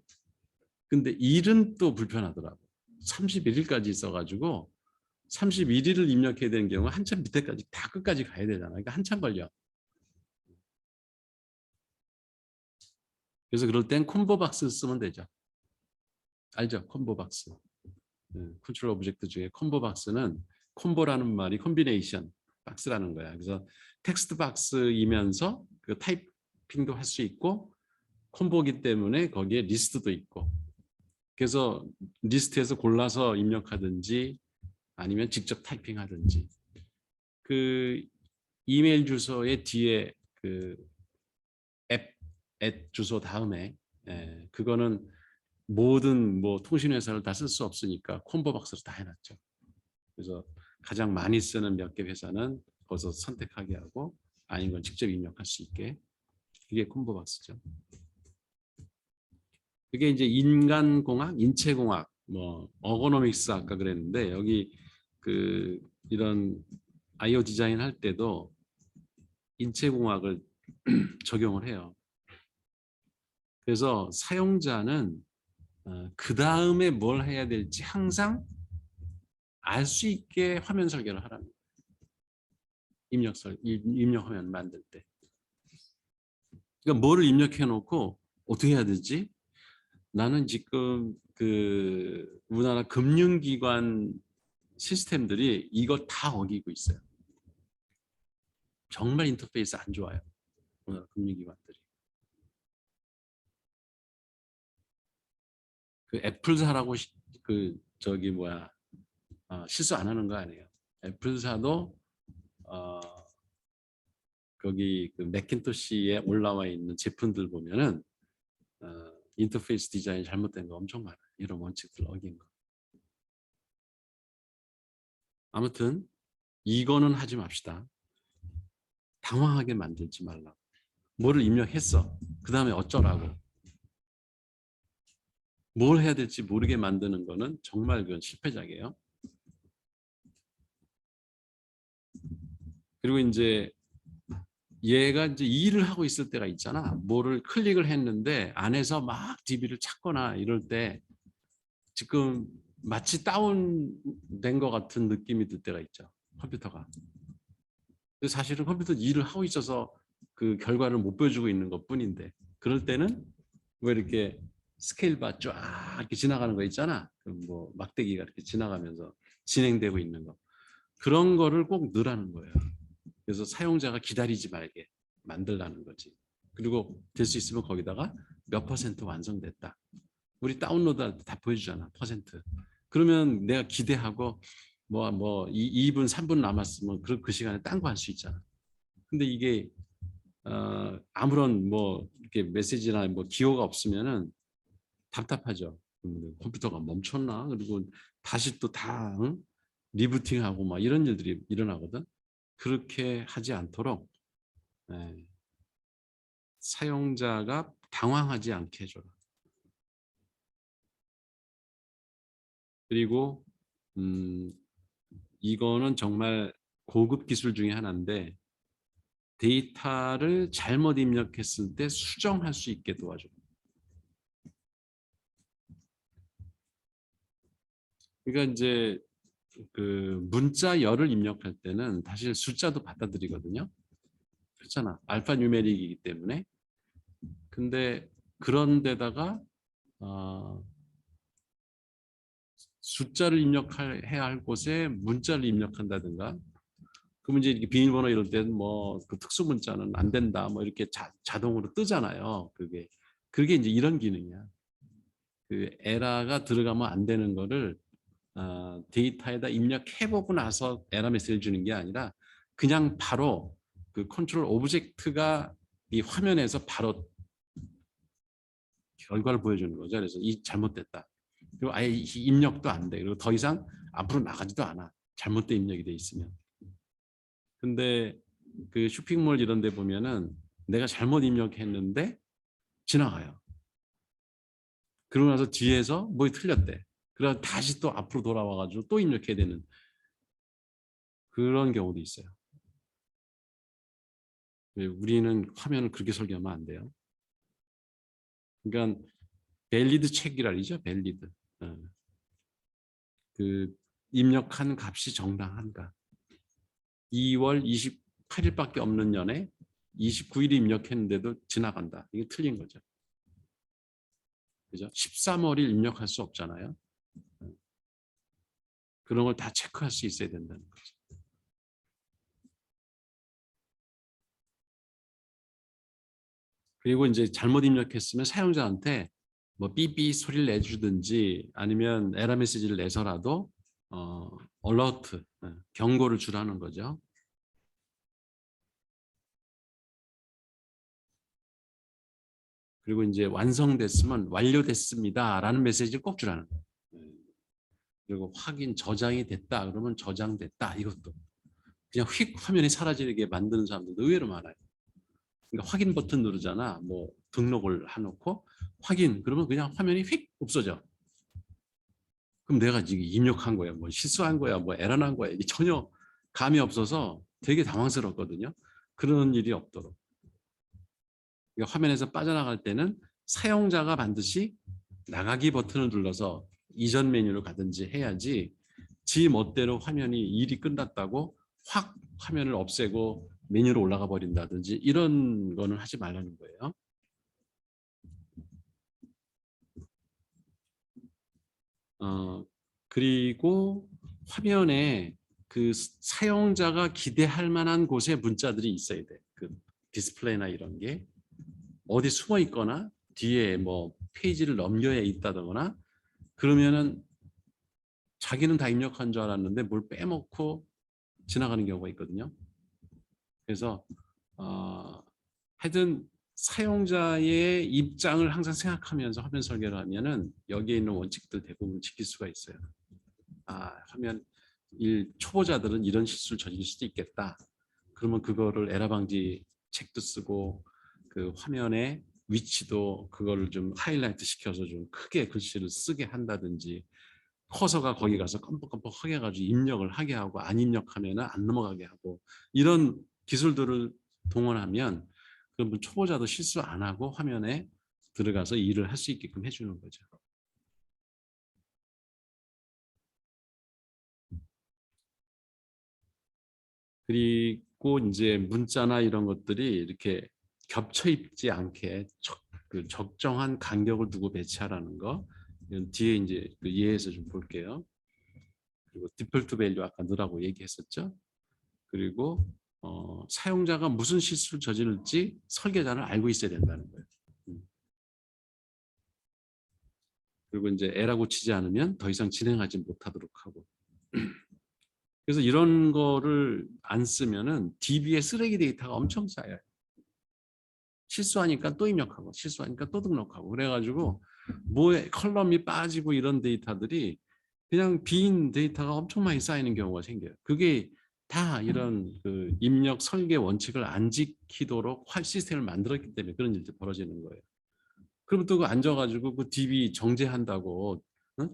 근데 일은 또 불편하더라고. 31일까지 있어가지고 31일을 입력해야 되는 경우 한참 밑에까지 다 끝까지 가야 되잖아. 그러니까 한참 걸려. 그래서 그럴 땐 콤보 박스 쓰면 되죠. 알죠? 콤보 박스. 컨트롤 오브젝트 중에 콤보 박스는 콤보라는 말이 콤비네이션 박스라는 거야. 그래서 텍스트 박스이면서 그 타이핑도 할 수 있고 콤보기 때문에 거기에 리스트도 있고 그래서 리스트에서 골라서 입력하든지 아니면 직접 타이핑하든지 그 이메일 주소의 뒤에 그 앱 주소 다음에 그거는 모든 뭐 통신회사를 다 쓸 수 없으니까 콤보 박스로 다 해놨죠. 그래서 가장 많이 쓰는 몇 개 회사는 거기서 선택하게 하고 아닌 건 직접 입력할 수 있게 그게 콤보 박스죠. 그게 이제 인간공학, 인체공학, 뭐 어거노믹스 아까 그랬는데 여기 그 이런 아이오 디자인 할 때도 인체공학을 적용을 해요. 그래서 사용자는 그 다음에 뭘 해야 될지 항상 알 수 있게 화면 설계를 하라는 거예요. 입력화면 만들 때. 그러니까 뭐를 입력해 놓고 어떻게 해야 되지? 나는 지금 그 우리나라 금융기관 시스템들이 이거 다 어기고 있어요. 정말 인터페이스 안 좋아요. 우리나라 금융기관들이. 그 애플사라고 그 저기 뭐야 실수 안 하는 거 아니에요. 애플사도 거기 그 맥킨토시에 올라와 있는 제품들 보면은 인터페이스 디자인이 잘못된 거 엄청 많아요. 이런 원칙들 어긴 거. 아무튼 이거는 하지 맙시다. 당황하게 만들지 말라고. 뭐를 입력했어. 그 다음에 어쩌라고. 뭘 해야 될지 모르게 만드는 거는 정말 그건 실패작이에요. 그리고 이제 얘가 이제 일을 하고 있을 때가 있잖아. 뭐를 클릭을 했는데 안에서 막 DB를 찾거나 이럴 때 지금 마치 다운된 것 같은 느낌이 들 때가 있죠. 컴퓨터가. 사실은 컴퓨터 일을 하고 있어서 그 결과를 못 보여주고 있는 것 뿐인데 그럴 때는 왜 이렇게 스케일바 쫙 이렇게 지나가는 거 있잖아. 뭐 막대기가 이렇게 지나가면서 진행되고 있는 거. 그런 거를 꼭 넣으라는 거예요. 그래서 사용자가 기다리지 말게 만들라는 거지. 그리고 될 수 있으면 거기다가 몇 퍼센트 완성됐다. 우리 다운로드할 때 다 보여주잖아. 퍼센트. 그러면 내가 기대하고 2분 3분 남았으면 그 시간에 딴 거 할 수 있잖아. 근데 이게 아무런 이렇게 메시지나 기호가 없으면은 답답하죠. 컴퓨터가 멈췄나? 그리고 다시 또 다 리부팅하고 막 이런 일들이 일어나거든. 그렇게 하지 않도록 예, 사용자가 당황하지 않게 해줘라. 그리고 이거는 정말 고급 기술 중에 하나인데 데이터를 잘못 입력했을 때 수정할 수 있게 도와줘. 그러니까 이제 그 문자열을 입력할 때는 사실 숫자도 받아들이거든요. 그렇잖아. 알파 뉴메릭이기 때문에. 근데 그런 데다가 숫자를 입력해야 할 곳에 문자를 입력한다든가 그러면 이제 이렇게 비밀번호 이럴 때는 그 특수 문자는 안 된다 이렇게 자동으로 뜨잖아요. 그게 이제 이런 기능이야. 그 에러가 들어가면 안 되는 거를 데이터에다 입력해보고 나서 에러 메시지를 주는 게 아니라 그냥 바로 그 컨트롤 오브젝트가 이 화면에서 바로 결과를 보여주는 거죠. 그래서 이 잘못됐다. 그리고 아예 입력도 안 돼. 그리고 더 이상 앞으로 나가지도 않아. 잘못된 입력이 돼 있으면. 근데 그 쇼핑몰 이런 데 보면은 내가 잘못 입력했는데 지나가요. 그러고 나서 뒤에서 틀렸대. 그래서 다시 또 앞으로 돌아와가지고 또 입력해야 되는 그런 경우도 있어요. 우리는 화면을 그렇게 설계하면 안 돼요. 그러니까 밸리드 체크라 그러죠. 밸리드. 그 입력한 값이 정당한가. 2월 28일밖에 없는 년에 29일이 입력했는데도 지나간다. 이게 틀린 거죠. 그죠? 13월일 입력할 수 없잖아요. 그런 걸 다 체크할 수 있어야 된다는 거죠. 그리고 이제 잘못 입력했으면 사용자한테 삐삐 소리를 내주든지 아니면 에러 메시지를 내서라도 얼러트 경고를 주라는 거죠. 그리고 이제 완성됐으면 완료됐습니다라는 메시지를 꼭 주라는 거예요. 그리고 확인 저장이 됐다 그러면 저장됐다 이것도 그냥 휙 화면이 사라지게 만드는 사람들도 의외로 많아요. 그러니까 확인 버튼 누르잖아. 등록을 해놓고 확인 그러면 그냥 화면이 휙 없어져. 그럼 내가 지금 입력한 거야, 실수한 거야, 에러 난 거야 이게 전혀 감이 없어서 되게 당황스럽거든요. 그런 일이 없도록. 그러니까 화면에서 빠져나갈 때는 사용자가 반드시 나가기 버튼을 눌러서 이전 메뉴로 가든지 해야지 지 멋대로 화면이 일이 끝났다고 확 화면을 없애고 메뉴로 올라가 버린다든지 이런 거는 하지 말라는 거예요. 그리고 화면에 그 사용자가 기대할 만한 곳에 문자들이 있어야 돼. 그 디스플레이나 이런 게 어디 숨어 있거나 뒤에 페이지를 넘겨야 있다거나 그러면은 자기는 다 입력한 줄 알았는데 뭘 빼먹고 지나가는 경우가 있거든요. 그래서 하여튼 사용자의 입장을 항상 생각하면서 화면 설계를 하면은 여기에 있는 원칙들 대부분 지킬 수가 있어요. 화면 초보자들은 이런 실수를 저질 수도 있겠다. 그러면 그거를 에러 방지 책도 쓰고 그 화면의 위치도 그거를 좀 하이라이트 시켜서 좀 크게 글씨를 쓰게 한다든지 커서가 거기 가서 깜빡깜빡하게 해가지고 입력을 하게 하고 안 입력하면 안 넘어가게 하고 이런 기술들을 동원하면 그러면 초보자도 실수 안 하고 화면에 들어가서 일을 할 수 있게끔 해주는 거죠. 그리고 이제 문자나 이런 것들이 이렇게 겹쳐 있지 않게 적정한 간격을 두고 배치하라는 거. 이건 뒤에 이제 그 예에서 좀 볼게요. 그리고 디폴트 밸류 아까 넣으라고 얘기했었죠. 그리고 사용자가 무슨 실수를 저지를지 설계자는 알고 있어야 된다는 거예요. 그리고 이제 에러 고치지 않으면 더 이상 진행하지 못하도록 하고 그래서 이런 거를 안 쓰면은 DB에 쓰레기 데이터가 엄청 쌓여요. 실수하니까 또 입력하고 실수하니까 또 등록하고 그래가지고 뭐에 컬럼이 빠지고 이런 데이터들이 그냥 빈 데이터가 엄청 많이 쌓이는 경우가 생겨요. 그게 다 이런 그 입력 설계 원칙을 안 지키도록 시스템을 만들었기 때문에 그런 일이 벌어지는 거예요. 그럼 또 그 앉아가지고 그 DB 정제한다고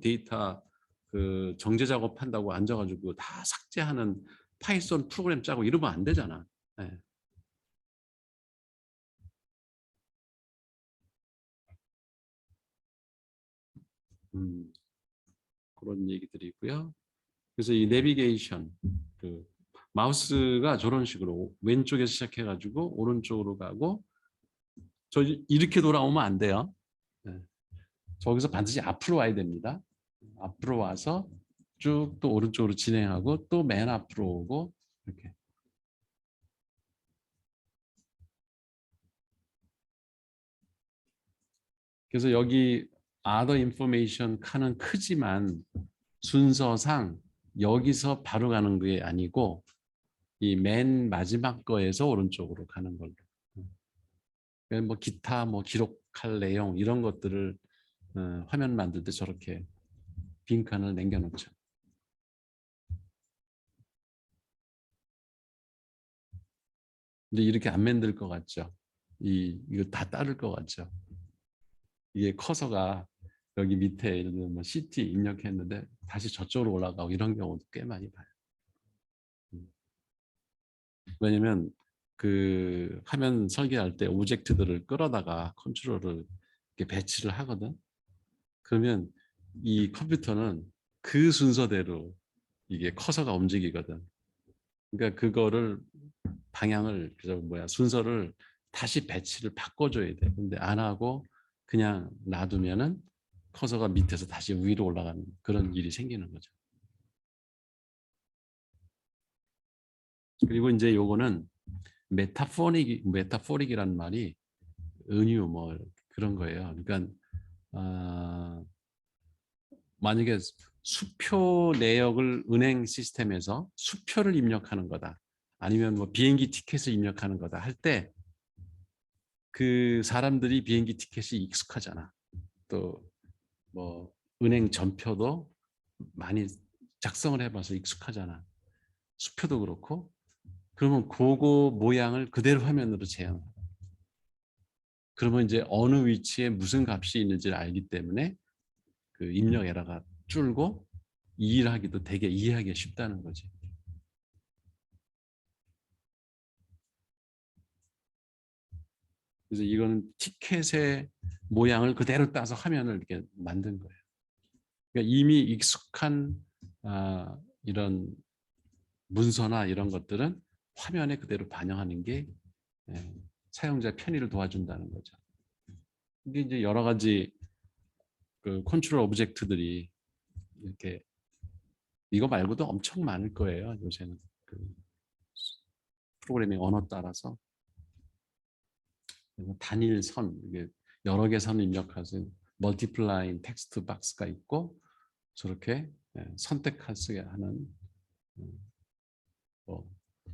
데이터 그 정제 작업한다고 앉아가지고 다 삭제하는 파이썬 프로그램 짜고 이러면 안 되잖아. 네. 음, 그런 얘기들이 있고요. 그래서 이 내비게이션 그 마우스가 저런 식으로 왼쪽에서 시작해가지고 오른쪽으로 가고 저 이렇게 돌아오면 안 돼요. 네. 저기서 반드시 앞으로 와야 됩니다. 앞으로 와서 쭉 또 오른쪽으로 진행하고 또 맨 앞으로 오고 이렇게. 그래서 여기 other information 칸은 크지만 순서상 여기서 바로 가는 게 아니고 이 맨 마지막 거에서 오른쪽으로 가는 걸로. 뭐 기타 뭐 기록할 내용 이런 것들을 화면 만들 때 저렇게 빈칸을 남겨놓죠. 근데 이렇게 안 만들 것 같죠. 이거 다 따를 것 같죠. 이게 커서가 여기 밑에 예를 들면 뭐 CT 입력했는데 다시 저쪽으로 올라가고 이런 경우도 꽤 많이 봐요. 음. 왜냐면 그 화면 설계할 때 오브젝트들을 끌어다가 컨트롤을 이렇게 배치를 하거든. 그러면 이 컴퓨터는 그 순서대로 이게 커서가 움직이거든. 그러니까 그거를 방향을 그저 뭐야 순서를 다시 배치를 바꿔줘야 돼. 근데 안 하고 그냥 놔두면은 커서가 밑에서 다시 위로 올라가는 그런 일이 생기는 거죠. 그리고 이제 요거는 메타포릭이라는 말이 은유 뭐 그런 거예요. 그러니까 어, 만약에 수표 내역을 은행 시스템에서 수표를 입력하는 거다. 아니면 뭐 비행기 티켓을 입력하는 거다 할 때 그 사람들이 비행기 티켓이 익숙하잖아. 또 뭐 은행 전표도 많이 작성을 해봐서 익숙하잖아. 수표도 그렇고. 그러면 그거 모양을 그대로 화면으로 재현. 그러면 이제 어느 위치에 무슨 값이 있는지를 알기 때문에 그 입력 에러가 줄고 이해하기도 되게 이해하기 쉽다는 거지. 그래서 이거는 티켓의 모양을 그대로 따서 화면을 이렇게 만든 거예요. 그러니까 이미 익숙한 이런 문서나 이런 것들은 화면에 그대로 반영하는 게 사용자 편의를 도와준다는 거죠. 이게 이제 여러 가지 그 컨트롤 오브젝트들이 이렇게 이거 말고도 엄청 많을 거예요. 요새는 그 프로그래밍 언어 따라서 단일 선 이게 여러 개 선을 입력해서 멀티플라잉 텍스트 박스가 있고 저렇게 선택할 수 하는 뭐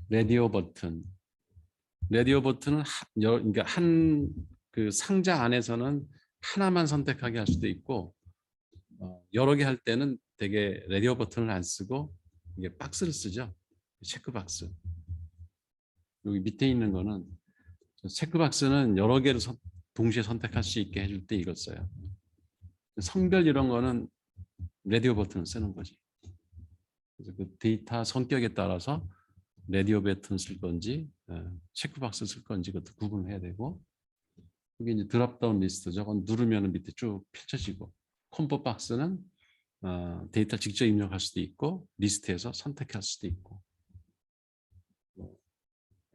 라디오 버튼 라디오 버튼은 그러니까 한 그 상자 안에서는 하나만 선택하게 할 수도 있고 여러 개 할 때는 되게 라디오 버튼을 안 쓰고 이게 박스를 쓰죠. 체크 박스. 여기 밑에 있는 거는 체크 박스는 여러 개를 동시에 선택할 수 있게 해줄 때 이걸 써요. 성별 이런 거는 라디오 버튼을 쓰는 거지. 그래서 그 데이터 성격에 따라서 라디오 버튼 쓸 건지 체크박스 쓸 건지 그것도 구분해야 되고 이게 이제 드랍다운 리스트 저건 누르면 밑에 쭉 펼쳐지고 콤보 박스는 데이터 직접 입력할 수도 있고 리스트에서 선택할 수도 있고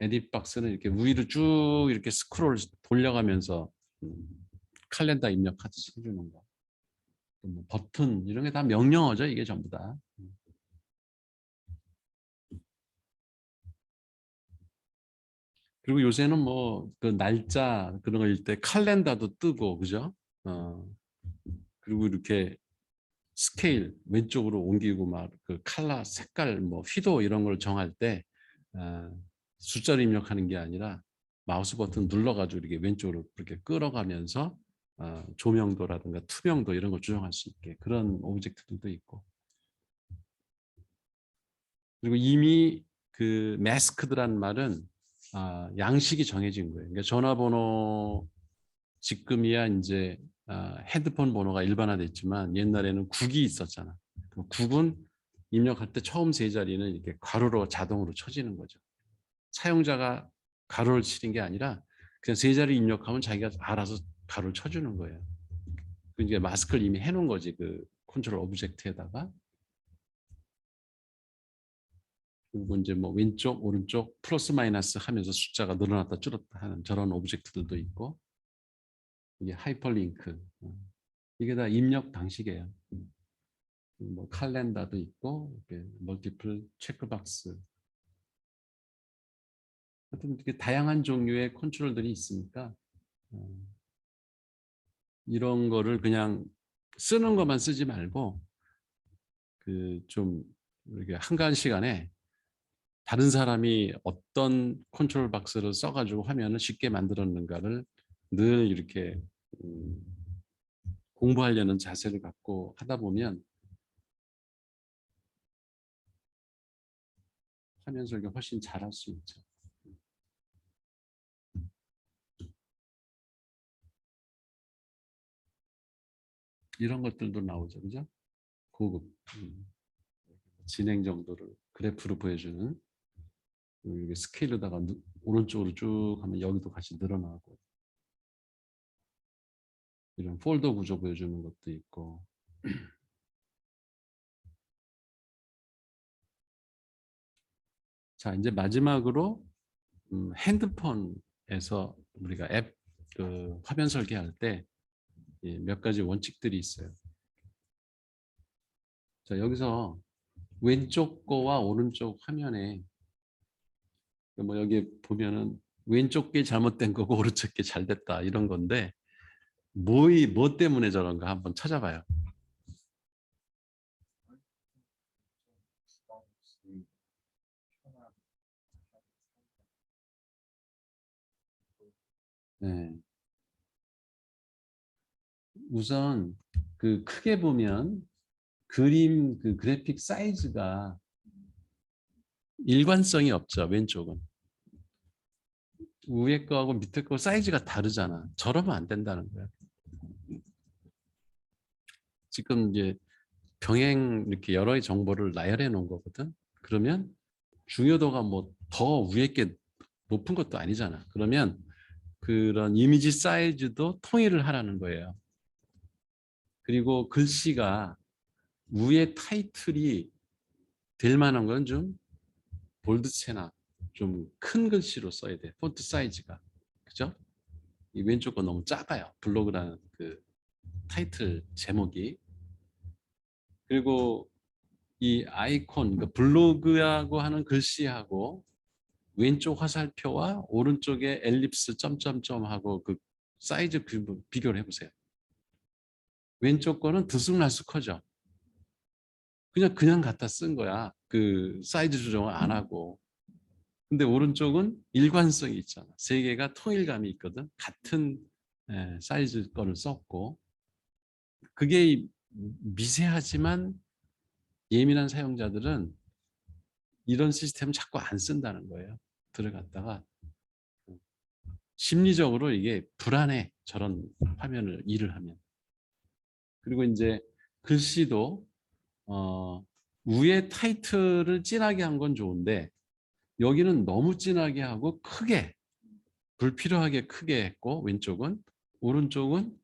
에딧 박스는 이렇게 위로 쭉 이렇게 스크롤 돌려가면서 칼렌더 입력하듯이 해주는 거. 뭐 버튼 이런 게 다 명령어죠 이게 전부 다. 그리고 요새는 뭐 그 날짜 그런 거일 때 칼렌더도 뜨고 그죠? 그리고 이렇게 스케일 왼쪽으로 옮기고 막 그 컬러, 색깔, 뭐 휘도 이런 걸 정할 때 아, 숫자를 입력하는 게 아니라 마우스 버튼 눌러가지고 이렇게 왼쪽으로 이렇게 끌어가면서 조명도라든가 투명도 이런 걸 조정할 수 있게 그런 오브젝트들도 있고 그리고 이미 그 마스크드란 말은 양식이 정해진 거예요. 그러니까 전화번호 지금이야 이제 핸드폰 번호가 일반화됐지만 옛날에는 국이 있었잖아. 그 국은 입력할 때 처음 세 자리는 이렇게 가로로 자동으로 쳐지는 거죠. 사용자가 가로를 치는 게 아니라 그냥 세 자리 입력하면 자기가 알아서 가로를 쳐주는 거예요. 그 이제 마스크를 이미 해놓은 거지 그 컨트롤 오브젝트에다가. 그리고 이제 뭐 왼쪽 오른쪽 플러스 마이너스 하면서 숫자가 늘어났다 줄었다 하는 저런 오브젝트들도 있고 이게 하이퍼링크 이게 다 입력 방식이에요. 뭐 칼렌더도 있고 이렇게 멀티플 체크박스 하여튼 이렇게 다양한 종류의 컨트롤들이 있으니까 어, 이런 거를 그냥 쓰는 것만 쓰지 말고 그 좀 이렇게 한가한 시간에 다른 사람이 어떤 컨트롤 박스를 써가지고 화면을 쉽게 만들었는가를 늘 이렇게 음, 공부하려는 자세를 갖고 하다 보면 화면 설계 훨씬 잘할 수 있죠. 이런 것들도 나오죠, 그죠? 고급 진행 정도를 그래프로 보여주는 이게 스케일로다가 오른쪽으로 쭉 하면 여기도 같이 늘어나고 이런 폴더 구조 보여주는 것도 있고 자 이제 마지막으로 핸드폰에서 우리가 앱 그 화면 설계할 때 몇 가지 원칙들이 있어요. 자 여기서 왼쪽 거와 오른쪽 화면에 뭐 여기 보면은 왼쪽 게 잘못된 거고 오른쪽 게 잘 됐다 이런 건데 뭐 때문에 저런가 한번 찾아봐요. 네. 우선 그 크게 보면 그림 그 그래픽 사이즈가 일관성이 없죠. 왼쪽은 위에 거하고 밑에 거 사이즈가 다르잖아. 저러면 안 된다는 거야. 지금 이제 병행 이렇게 여러 가지 정보를 나열해 놓은 거거든. 그러면 중요도가 뭐 더 위에 게 높은 것도 아니잖아. 그러면 그런 이미지 사이즈도 통일을 하라는 거예요. 그리고 글씨가 위에 타이틀이 될 만한 건 좀 볼드체나 좀 큰 글씨로 써야 돼. 폰트 사이즈가. 그죠? 이 왼쪽 거 너무 작아요. 블로그라는 그 타이틀 제목이. 그리고 이 아이콘, 그 블로그하고 하는 글씨하고 왼쪽 화살표와 오른쪽에 엘립스 점점점하고 그 사이즈 비교를 해보세요. 왼쪽 거는 들쑥날쑥하죠. 그냥 갖다 쓴 거야. 그 사이즈 조정을 안 하고. 근데 오른쪽은 일관성이 있잖아. 세 개가 통일감이 있거든. 같은 사이즈 거를 썼고. 그게 미세하지만 예민한 사용자들은 이런 시스템 자꾸 안 쓴다는 거예요. 들어갔다가 심리적으로 이게 불안해. 저런 화면을 일을 하면. 그리고 이제 글씨도 위에 타이틀을 진하게 한 건 좋은데 여기는 너무 진하게 하고 크게 불필요하게 크게 했고 왼쪽은 오른쪽은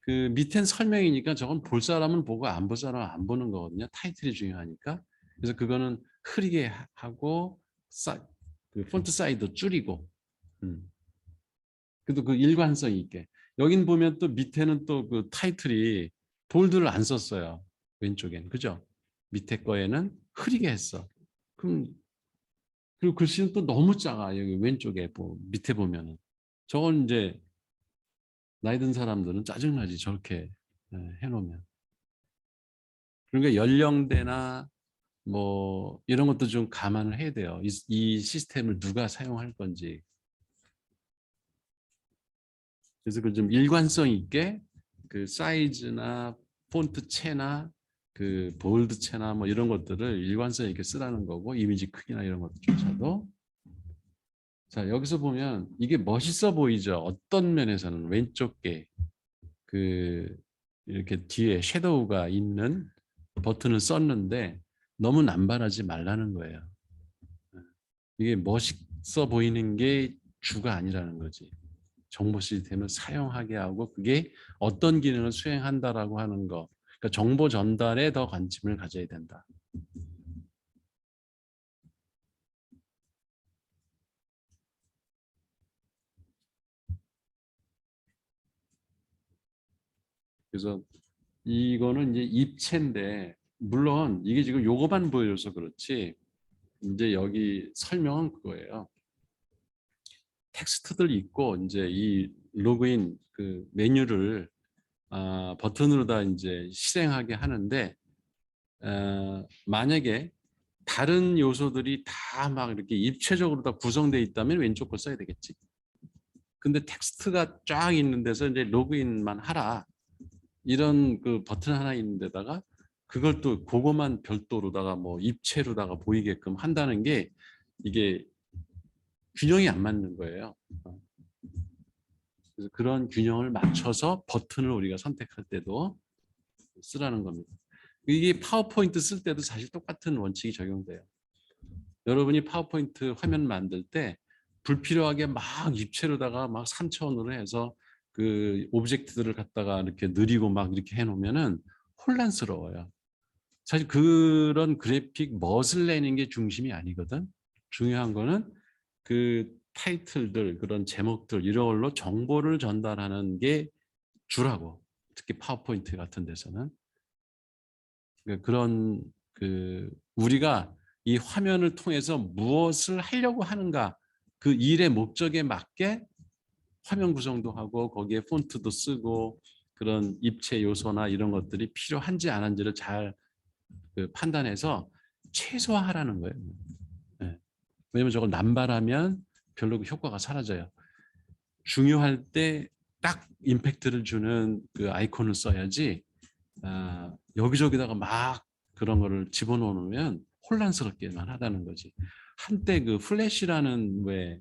그 밑엔 설명이니까 저건 볼 사람은 보고 안 볼 사람은 안 보는 거거든요. 타이틀이 중요하니까. 그래서 그거는 흐리게 하고 그 폰트 사이즈 줄이고 그래도 그 일관성 있게. 여긴 보면 또 밑에는 또 그 타이틀이 볼드를 안 썼어요. 왼쪽엔. 그죠? 밑에 거에는 흐리게 했어. 그럼 그리고 글씨는 또 너무 작아. 여기 왼쪽에 밑에 보면은. 저건 이제 나이 든 사람들은 짜증나지. 저렇게 해놓으면. 그러니까 연령대나 뭐 이런 것도 좀 감안을 해야 돼요. 이 시스템을 누가 사용할 건지. 그래서 그 좀 일관성 있게 그 사이즈나 폰트체나 그 볼드체나 뭐 이런 것들을 일관성 있게 쓰라는 거고, 이미지 크기나 이런 것조차도. 자, 여기서 보면 이게 멋있어 보이죠. 어떤 면에서는 왼쪽 게 그 이렇게 뒤에 섀도우가 있는 버튼을 썼는데 너무 남발하지 말라는 거예요. 이게 멋있어 보이는 게 주가 아니라는 거지. 정보 시스템을 사용하게 하고 그게 어떤 기능을 수행한다라고 하는 거. 그러니까 정보 전달에 더 관심을 가져야 된다. 그래서 이거는 이제 입체인데, 물론 이게 지금 요거만 보여줘서 그렇지 이제 여기 설명은 그거예요. 텍스트들 있고 이제 이 로그인 그 메뉴를 버튼으로 다 이제 실행하게 하는데, 만약에 다른 요소들이 다 막 이렇게 입체적으로 다 구성되어 있다면 왼쪽 걸 써야 되겠지. 근데 텍스트가 쫙 있는 데서 이제 로그인만 하라, 이런 그 버튼 하나 있는 데다가 그걸 또 그거만 별도로다가 뭐 입체로다가 보이게끔 한다는 게 이게 균형이 안 맞는 거예요. 그래서 그런 균형을 맞춰서 버튼을 우리가 선택할 때도 쓰라는 겁니다. 이게 파워포인트 쓸 때도 사실 똑같은 원칙이 적용돼요. 여러분이 파워포인트 화면 만들 때 불필요하게 막 입체로다가 막 3차원으로 해서 그 오브젝트들을 갖다가 이렇게 느리고 막 이렇게 해놓으면은 혼란스러워요. 사실 그런 그래픽 멋을 내는 게 중심이 아니거든. 중요한 거는 그 타이틀들, 그런 제목들 이런 걸로 정보를 전달하는 게 주라고. 특히 파워포인트 같은 데서는. 그러니까 그런 그 우리가 이 화면을 통해서 무엇을 하려고 하는가, 그 일의 목적에 맞게 화면 구성도 하고 거기에 폰트도 쓰고 그런 입체 요소나 이런 것들이 필요한지 안 한지를 잘 그 판단해서 최소화하라는 거예요. 네. 왜냐면 저걸 남발하면 별로 그 효과가 사라져요. 중요할 때 딱 임팩트를 주는 그 아이콘을 써야지, 여기저기다가 막 그런 거를 집어넣으면 혼란스럽게만 하다는 거지. 한때 그 플래시라는 왜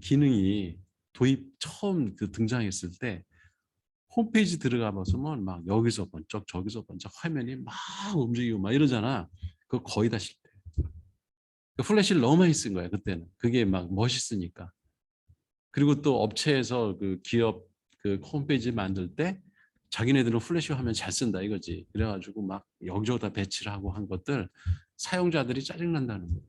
기능이 도입 처음 그 등장했을 때 홈페이지 들어가 보면 막 여기서 번쩍 저기서 번쩍 화면이 막 움직이고 막 이러잖아. 그거 거의 다 싫대. 그 플래시를 너무 많이 쓴 거야 그때는. 그게 막 멋있으니까. 그리고 또 업체에서 그 기업 그 홈페이지 만들 때 자기네들은 플래시 화면 잘 쓴다 이거지. 그래가지고 막 여기저기다 배치를 하고 한 것들 사용자들이 짜증난다는 거야.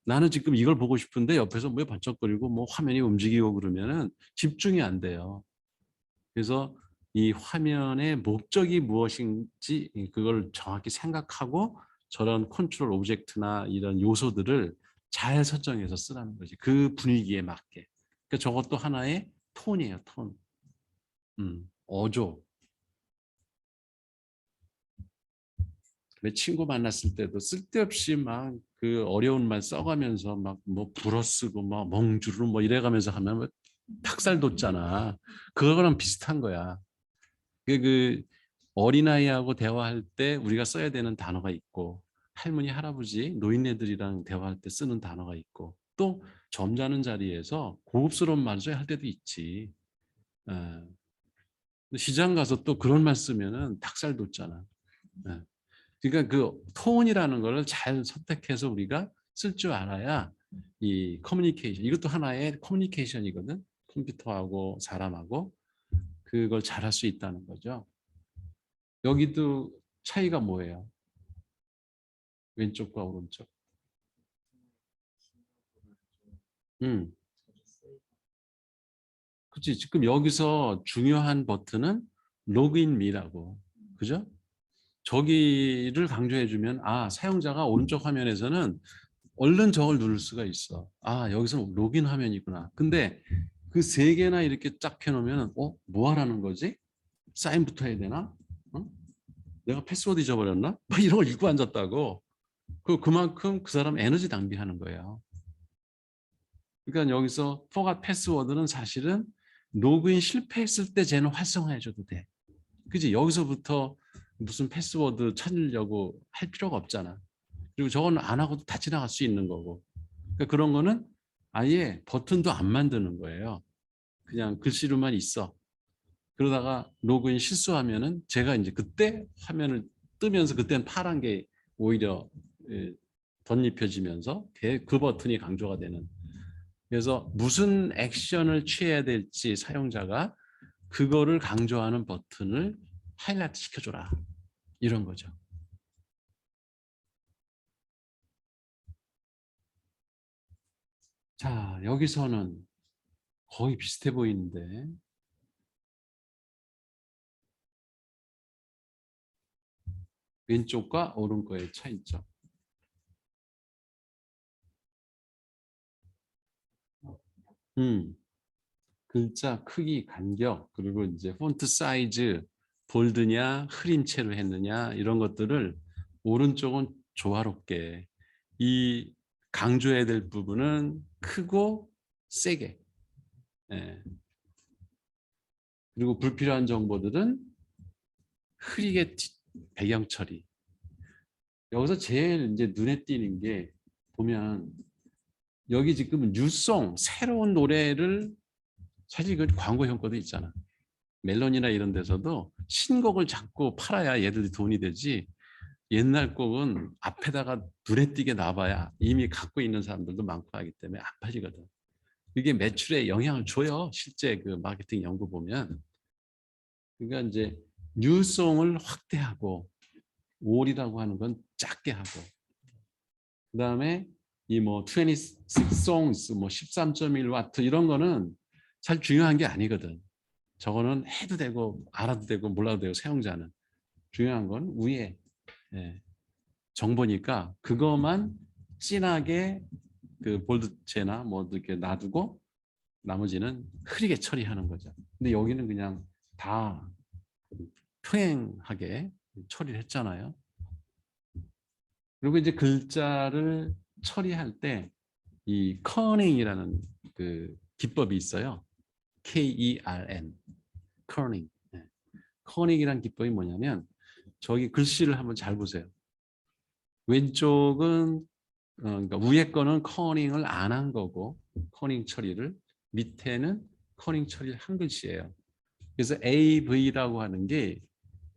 나는 지금 이걸 보고 싶은데 옆에서 뭐 번쩍거리고 뭐 화면이 움직이고 그러면은 집중이 안 돼요. 그래서 이 화면의 목적이 무엇인지 그걸 정확히 생각하고 저런 컨트롤 오브젝트나 이런 요소들을 잘 설정해서 쓰라는 거지. 그 분위기에 맞게. 그러니까 저것도 하나의 톤이에요, 톤. 어조. 내 친구 만났을 때도 쓸데없이 막 그 어려운 말 써가면서 막 뭐 불어 쓰고 막 멍주르 뭐 이래가면서 하면 탁살 돋잖아. 그거랑 비슷한 거야. 그 어린아이하고 대화할 때 우리가 써야 되는 단어가 있고, 할머니 할아버지 노인네들이랑 대화할 때 쓰는 단어가 있고, 또 점잖은 자리에서 고급스러운 말 써야 할 때도 있지. 예. 시장 가서 또 그런 말 쓰면은 닭살 돋잖아. 예. 그러니까 그 톤이라는 거를 잘 선택해서 우리가 쓸 줄 알아야 이 커뮤니케이션, 이것도 하나의 커뮤니케이션이거든. 컴퓨터하고 사람하고 그걸 잘할 수 있다는 거죠. 여기도 차이가 뭐예요? 왼쪽과 오른쪽. 음, 그치. 지금 여기서 중요한 버튼은 로그인 미라고. 그죠? 저기를 강조해주면, 사용자가 오른쪽 화면에서는 얼른 저걸 누를 수가 있어. 여기서 로그인 화면이구나. 근데 그 세 개나 이렇게 쫙 펴놓으면, 뭐 하라는 거지? 사인부터 해야 되나? 어? 내가 패스워드 잊어버렸나? 막 이런 걸 읽고 앉았다고. 그만큼 그 사람 에너지 낭비하는 거예요. 그러니까 여기서 forgot 패스워드는 사실은 로그인 실패했을 때 쟤는 활성화해줘도 돼. 그지? 여기서부터 무슨 패스워드 찾으려고 할 필요가 없잖아. 그리고 저건 안 하고도 다 지나갈 수 있는 거고. 그러니까 그런 거는 아예 버튼도 안 만드는 거예요. 그냥 글씨로만 있어. 그러다가 로그인 실수하면은 제가 이제 그때 화면을 뜨면서 그때는 파란 게 오히려 덧입혀지면서 그 버튼이 강조가 되는. 그래서 무슨 액션을 취해야 될지 사용자가 그거를 강조하는 버튼을 하이라이트 시켜줘라. 이런 거죠. 자, 여기서는 거의 비슷해 보이는데 왼쪽과 오른쪽의 차이점. 글자 크기, 간격, 그리고 이제 폰트 사이즈, 볼드냐, 흐림체로 했느냐 이런 것들을 오른쪽은 조화롭게 이 강조해야 될 부분은 크고 세게. 예. 그리고 불필요한 정보들은 흐리게 배경 처리. 여기서 제일 이제 눈에 띄는 게 보면 여기 지금 뉴송 새로운 노래를 사실 그 광고 효과도 있잖아. 멜론이나 이런 데서도 신곡을 자꾸 팔아야 얘들이 돈이 되지. 옛날 곡은 앞에다가 눈에 띄게 놔봐야 이미 갖고 있는 사람들도 많고 하기 때문에 안 팔리거든. 이게 매출에 영향을 줘요. 실제 그 마케팅 연구 보면. 그러니까 이제 뉴송을 확대하고 올이라고 하는 건 작게 하고 그다음에 이 뭐 26 songs 뭐 13.1와트 이런 거는 잘 중요한 게 아니거든. 저거는 해도 되고 알아도 되고 몰라도 되고 사용자는 중요한 건 위에 예, 정보니까 그것만 진하게 그 볼드체나 뭐 이렇게 놔두고 나머지는 흐리게 처리하는 거죠. 근데 여기는 그냥 다 투행하게 처리를 했잖아요. 그리고 이제 글자를 처리할 때 이 커닝이라는 그 기법이 있어요. KERN, 커닝. 커닝이란 기법이 뭐냐면 저기 글씨를 한번 잘 보세요. 왼쪽은 그러니까 위에 거는 커닝을 안 한 거고 커닝 처리를 밑에는 커닝 처리를 한 글씨예요. 그래서 AV라고 하는 게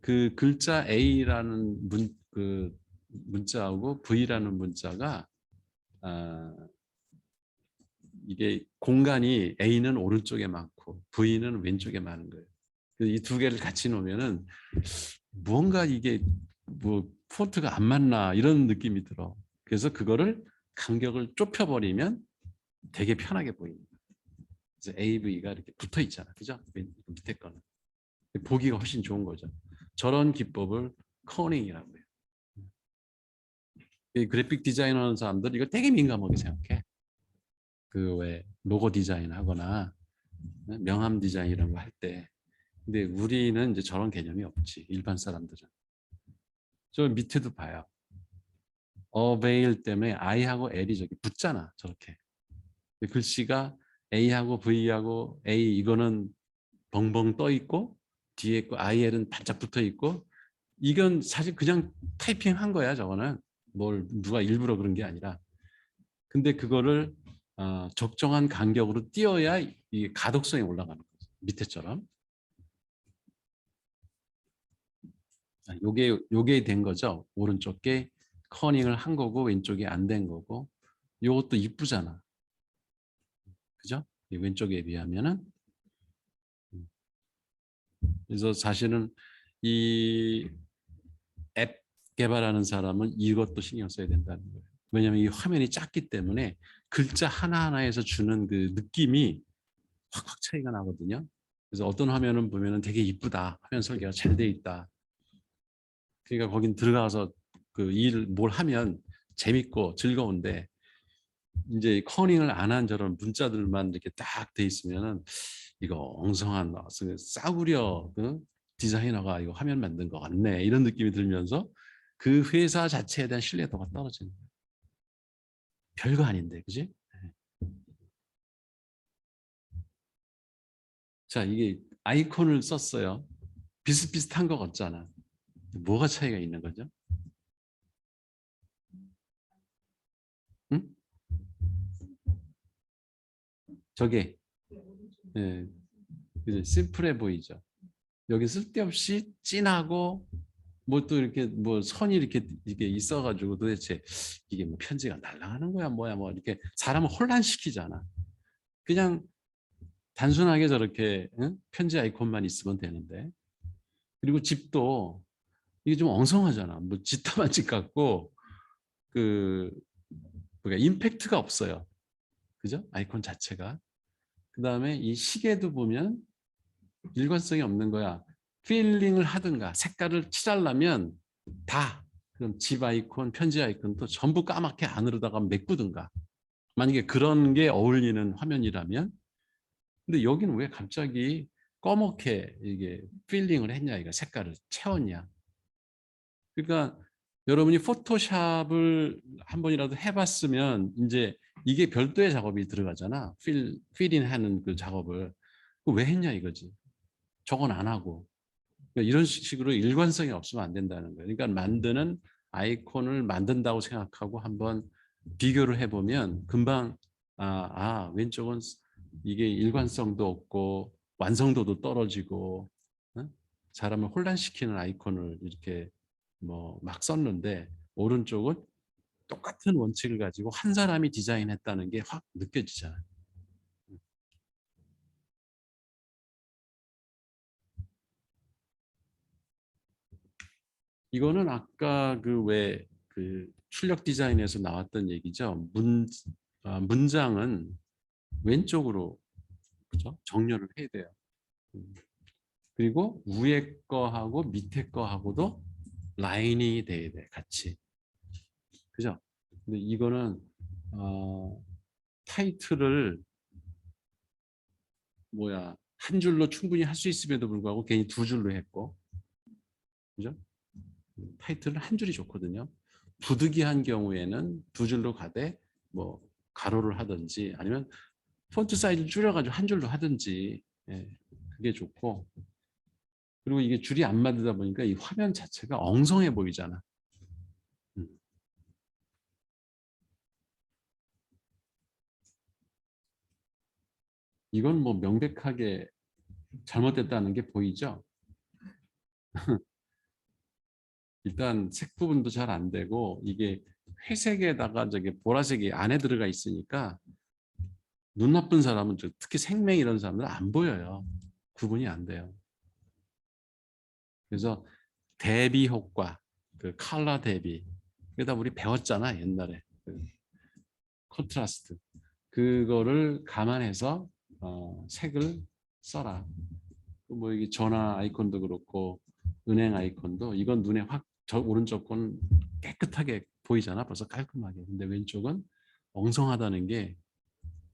그 글자 A라는 그 문자하고 V라는 문자가 이게 공간이 A는 오른쪽에 많고 V는 왼쪽에 많은 거예요. 이 두 개를 같이 놓으면은 무언가 이게 뭐 폰트가 안 맞나 이런 느낌이 들어. 그래서 그거를 간격을 좁혀버리면 되게 편하게 보입니다. 그래서 AV가 이렇게 붙어 있잖아. 그죠? 밑에 거는. 보기가 훨씬 좋은 거죠. 저런 기법을 커닝이라고 해요. 이 그래픽 디자인 하는 사람들 이거 되게 민감하게 생각해. 그 왜 로고 디자인 하거나 명함 디자인 이런 거 할 때. 근데 우리는 이제 저런 개념이 없지. 일반 사람들은. 저 밑에도 봐요. 어베일 때문에 I하고 L이 저기 붙잖아. 저렇게. 글씨가 A하고 V하고 A 이거는 벙벙 떠 있고 뒤에 있고 IL은 바짝 붙어 있고 이건 사실 그냥 타이핑한 거야. 저거는 뭘 누가 일부러 그런 게 아니라. 근데 그거를 적정한 간격으로 띄어야 이 가독성이 올라가는 거죠. 밑에처럼. 요게 된 거죠. 오른쪽 게 커닝을 한 거고 왼쪽이 안 된 거고. 요것도 이쁘잖아. 그죠? 왼쪽에 비하면은. 그래서 사실은 이 앱 개발하는 사람은 이것도 신경 써야 된다는 거예요. 왜냐하면 이 화면이 작기 때문에 글자 하나하나에서 주는 그 느낌이 확확 차이가 나거든요. 그래서 어떤 화면은 보면은 되게 이쁘다. 화면 설계가 잘 돼 있다. 그러니까 거긴 들어가서 그 일을 뭘 하면 재밌고 즐거운데 이제 커닝을 안 한 저런 문자들만 이렇게 딱 돼 있으면은 이거 엉성한 싸구려 디자이너가 이거 화면 만든 것 같네 이런 느낌이 들면서 그 회사 자체에 대한 신뢰도가 떨어지는 거예요. 별거 아닌데, 그지? 자, 이게 아이콘을 썼어요. 비슷비슷한 거 같잖아. 뭐가 차이가 있는 거죠? 응? 저게 예, 그죠? 심플해 보이죠. 여기 쓸데없이 진하고 뭐 또 이렇게 뭐 선이 이렇게 있어가지고 도대체 이게 뭐 편지가 날아가는 거야 뭐야 뭐 이렇게 사람을 혼란시키잖아. 그냥 단순하게 저렇게 응? 편지 아이콘만 있으면 되는데. 그리고 집도 이게 좀 엉성하잖아. 뭐 지타만 집 같고 그 뭐가 임팩트가 없어요. 그죠? 아이콘 자체가. 그다음에 이 시계도 보면 일관성이 없는 거야. 필링을 하든가 색깔을 칠하려면 다 그럼 집 아이콘, 편지 아이콘도 전부 까맣게 안으로다가 메꾸든가. 만약에 그런 게 어울리는 화면이라면 근데 여기는 왜 갑자기 꺼멓게 이게 필링을 했냐 이거 색깔을 채웠냐. 그러니까 여러분이 포토샵을 한 번이라도 해봤으면 이제 이게 별도의 작업이 들어가잖아. 필링하는 그 작업을. 그거 왜 했냐 이거지. 저건 안 하고. 그러니까 이런 식으로 일관성이 없으면 안 된다는 거예요. 그러니까 만드는 아이콘을 만든다고 생각하고 한번 비교를 해보면 금방 왼쪽은 이게 일관성도 없고 완성도도 떨어지고 어? 사람을 혼란시키는 아이콘을 이렇게 뭐 막 썼는데 오른쪽은 똑같은 원칙을 가지고 한 사람이 디자인했다는 게 확 느껴지잖아요. 이거는 아까 그 왜 그 출력 디자인에서 나왔던 얘기죠. 문장은 왼쪽으로 그죠? 정렬을 해야 돼요. 음. 그리고 위에 거하고 밑에 거하고도 라인이 돼야 돼, 같이. 그죠? 근데 이거는 타이틀을 뭐야 한 줄로 충분히 할 수 있음에도 불구하고 괜히 두 줄로 했고, 그죠? 타이틀은 한 줄이 좋거든요. 부득이한 경우에는 두 줄로 가되 뭐 가로를 하든지 아니면 폰트 사이즈를 줄여가지고 한 줄로 하든지 예, 그게 좋고 그리고 이게 줄이 안 맞다 보니까 이 화면 자체가 엉성해 보이잖아. 음. 이건 뭐 명백하게 잘못됐다는 게 보이죠. 일단 색 부분도 잘 안 되고 이게 회색에다가 저기 보라색이 안에 들어가 있으니까 눈 나쁜 사람은 특히 생맹 이런 사람들은 안 보여요. 구분이 안 돼요. 그래서 대비 효과, 그 컬러 대비. 그러다 우리 배웠잖아 옛날에 그 컨트라스트. 그거를 감안해서 색을 써라. 뭐 이게 전화 아이콘도 그렇고 은행 아이콘도 이건 눈에 확 저 오른쪽 건 깨끗하게 보이잖아. 벌써 깔끔하게. 근데 왼쪽은 엉성하다는 게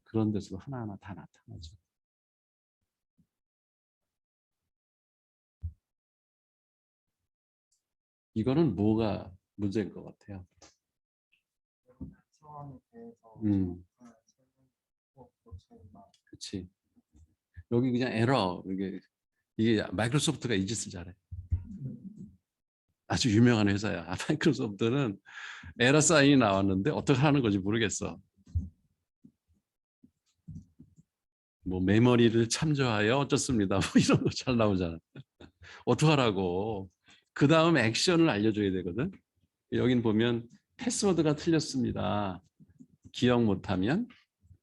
그런 데서도 하나하나 다 나타나죠. 이거는 뭐가 문제인 것 같아요. 음, 그렇지. 여기 그냥 에러. 이게 마이크로소프트가 이 짓을 잘해. 아주 유명한 회사야. 마이크로소프트는 에러 사인이 나왔는데 어떻게 하는 건지 모르겠어. 뭐 메모리를 참조하여 어쩌습니다. 뭐 이런 거 잘 나오잖아. 어떡하라고. 그 다음 액션을 알려줘야 되거든. 여긴 보면 패스워드가 틀렸습니다. 기억 못하면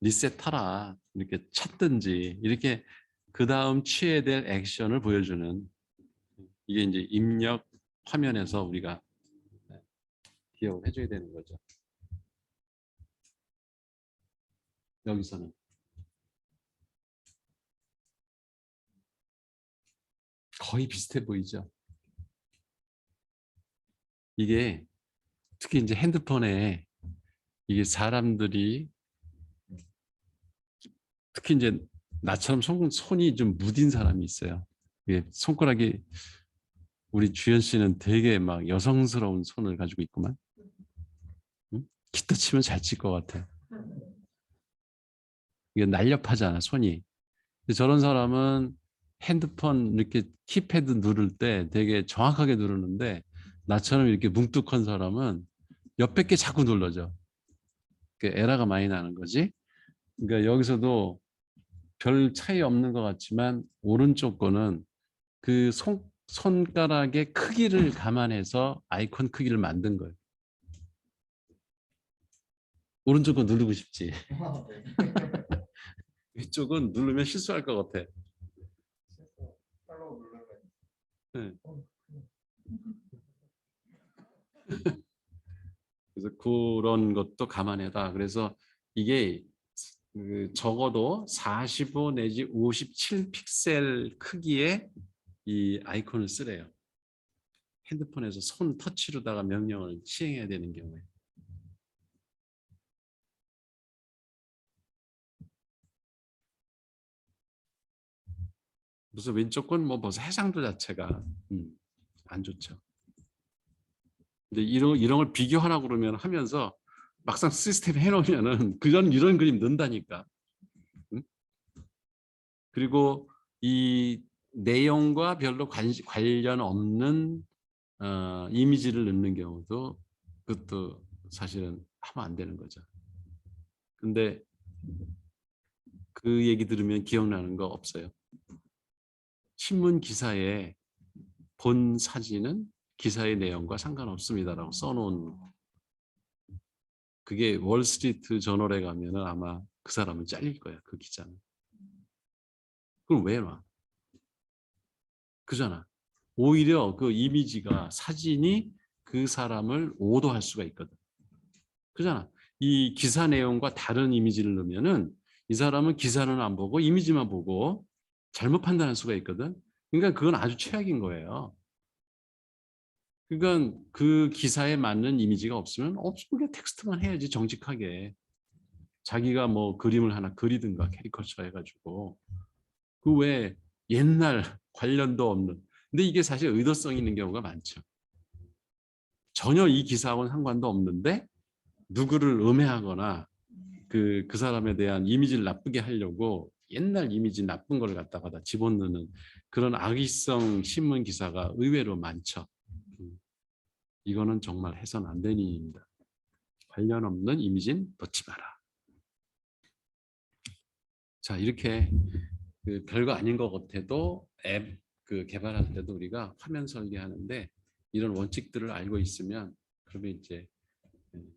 리셋하라. 이렇게 찾든지 이렇게 그 다음 취해야 될 액션을 보여주는 이게 이제 입력 화면에서 우리가 기억을 해줘야 되는 거죠. 여기서는 거의 비슷해 보이죠. 이게 특히 이제 핸드폰에 이게 사람들이 특히 이제 나처럼 손이 좀 무딘 사람이 있어요. 예, 손가락이 우리 주연 씨는 되게 막 여성스러운 손을 가지고 있구만. 응? 기타 치면 잘 칠 것 같아. 이게 날렵하잖아 손이. 근데 저런 사람은 핸드폰 이렇게 키패드 누를 때 되게 정확하게 누르는데 나처럼 이렇게 뭉뚝한 사람은 옆에 게 자꾸 눌러져. 그 에러가 많이 나는 거지. 그러니까 여기서도 별 차이 없는 것 같지만 오른쪽 거는 그 손가락의 크기를 감안해서 아이콘 크기를 만든 거예요. 오른쪽 거 누르고 싶지. 이쪽은 누르면 실수할 것 같아. 네. 그래서 그런 것도 감안해라. 그래서 이게 적어도 45 내지 57 픽셀 크기의 이 아이콘을 쓰래요. 핸드폰에서 손 터치로다가 명령을 시행해야 되는 경우에. 무슨 왼쪽 건 뭐 벌써 해상도 자체가 안 좋죠. 근데 이런 걸 비교하라고 그러면 하면서 막상 시스템 해놓으면은 그전 이런 그림 넣는다니까. 응? 그리고 이 내용과 별로 관련 없는 이미지를 넣는 경우도 그것도 사실은 하면 안 되는 거죠. 근데 그 얘기 들으면 기억나는 거 없어요? 신문 기사에 본 사진은 기사의 내용과 상관없습니다라고 써놓은 그게 월스트리트 저널에 가면은 아마 그 사람은 잘릴 거야. 그 기자는. 그걸 왜 놔? 그잖아. 오히려 그 이미지가 사진이 그 사람을 오도할 수가 있거든. 그잖아. 이 기사 내용과 다른 이미지를 넣으면은 이 사람은 기사는 안 보고 이미지만 보고 잘못 판단할 수가 있거든. 그러니까 그건 아주 최악인 거예요. 그러니까 그 기사에 맞는 이미지가 없으면 텍스트만 해야지 정직하게. 자기가 뭐 그림을 하나 그리든가 캐리커처 해가지고 그 외에 옛날 관련도 없는. 근데 이게 사실 의도성 있는 경우가 많죠. 전혀 이 기사하고는 상관도 없는데 누구를 음해하거나 그 사람에 대한 이미지를 나쁘게 하려고 옛날 이미지 나쁜 걸 갖다가 다 집어넣는 그런 악의성 신문 기사가 의외로 많죠. 이거는 정말 해서는 안 되는 일입니다. 관련 없는 이미지는 넣지 마라. 자, 이렇게 그 별거 아닌 것 같아도 앱 그 개발할 때도 우리가 화면 설계하는데 이런 원칙들을 알고 있으면 그러면 이제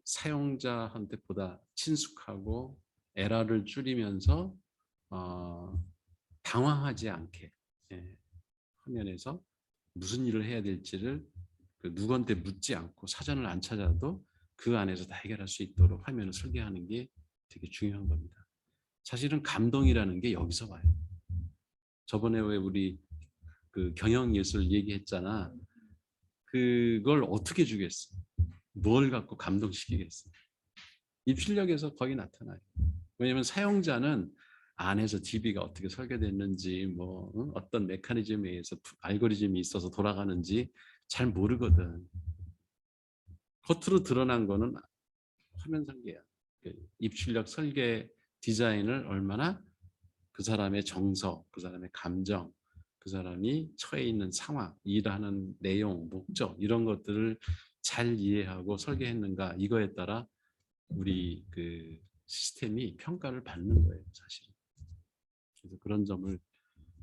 사용자한테 보다 친숙하고 에러를 줄이면서 당황하지 않게 화면에서 무슨 일을 해야 될지를 그 누구한테 묻지 않고 사전을 안 찾아도 그 안에서 다 해결할 수 있도록 화면을 설계하는 게 되게 중요한 겁니다. 사실은 감동이라는 게 여기서 와요. 저번에 왜 우리 그 경영예술 얘기했잖아. 그걸 어떻게 주겠어? 뭘 갖고 감동시키겠어? 입출력에서 거의 나타나요. 왜냐하면 사용자는 안에서 DB가 어떻게 설계됐는지 뭐 어떤 메커니즘에 의해서 알고리즘이 있어서 돌아가는지 잘 모르거든. 겉으로 드러난 거는 화면 설계야. 입출력 설계 디자인을 얼마나 그 사람의 정서, 그 사람의 감정, 그 사람이 처해 있는 상황, 일하는 내용, 목적 이런 것들을 잘 이해하고 설계했는가 이거에 따라 우리 그 시스템이 평가를 받는 거예요, 사실. 그래서 그런 점을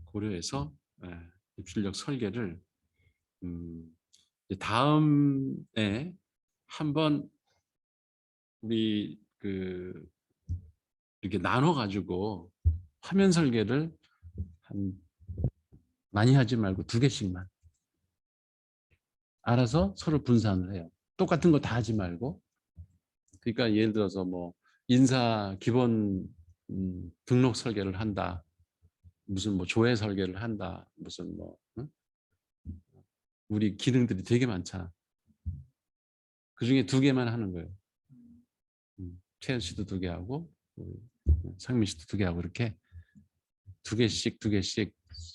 고려해서 입출력 설계를 다음에 한번 우리 그 이렇게 나눠 가지고 화면 설계를 한 많이 하지 말고 두 개씩만 알아서 서로 분산을 해요. 똑같은 거 다 하지 말고. 그러니까 예를 들어서 뭐 인사 기본 등록 설계를 한다. 무슨 뭐 조회 설계를 한다. 무슨 뭐 응? 우리 기능들이 되게 많잖아. 그중에 두 개만 하는 거예요. 채연 씨도 두 개 하고 상민 씨도 두 개 하고 이렇게 두 개씩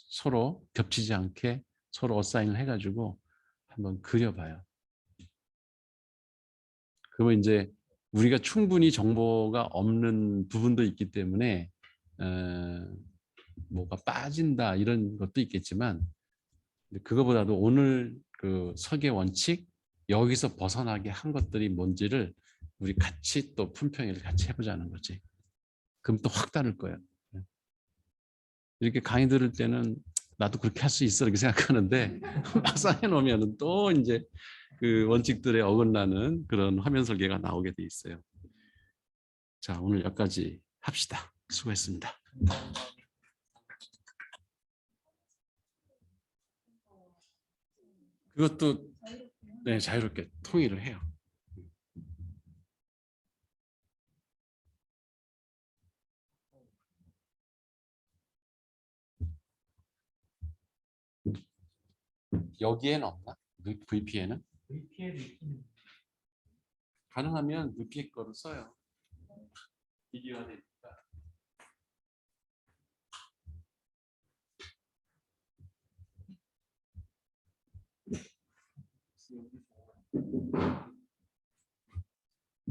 서로 겹치지 않게 서로 어사인을 해가지고 한번 그려봐요. 그러면 이제 우리가 충분히 정보가 없는 부분도 있기 때문에 뭐가 빠진다 이런 것도 있겠지만 그거보다도 오늘 그 설계 원칙 여기서 벗어나게 한 것들이 뭔지를 우리 같이 또 품평회를 같이 해보자는 거지. 그럼 또 확 다를 거예요. 이렇게 강의 들을 때는 나도 그렇게 할 수 있어 이렇게 생각하는데 막상 해놓으면 또 이제 그 원칙들에 어긋나는 그런 화면 설계가 나오게 돼 있어요. 자, 오늘 여기까지 합시다. 수고했습니다. 그것도 네, 자유롭게 통일을 해요. 여기에는 없나? VPN은? 가능하면 VPN 거를 써요. 비교가 되니까.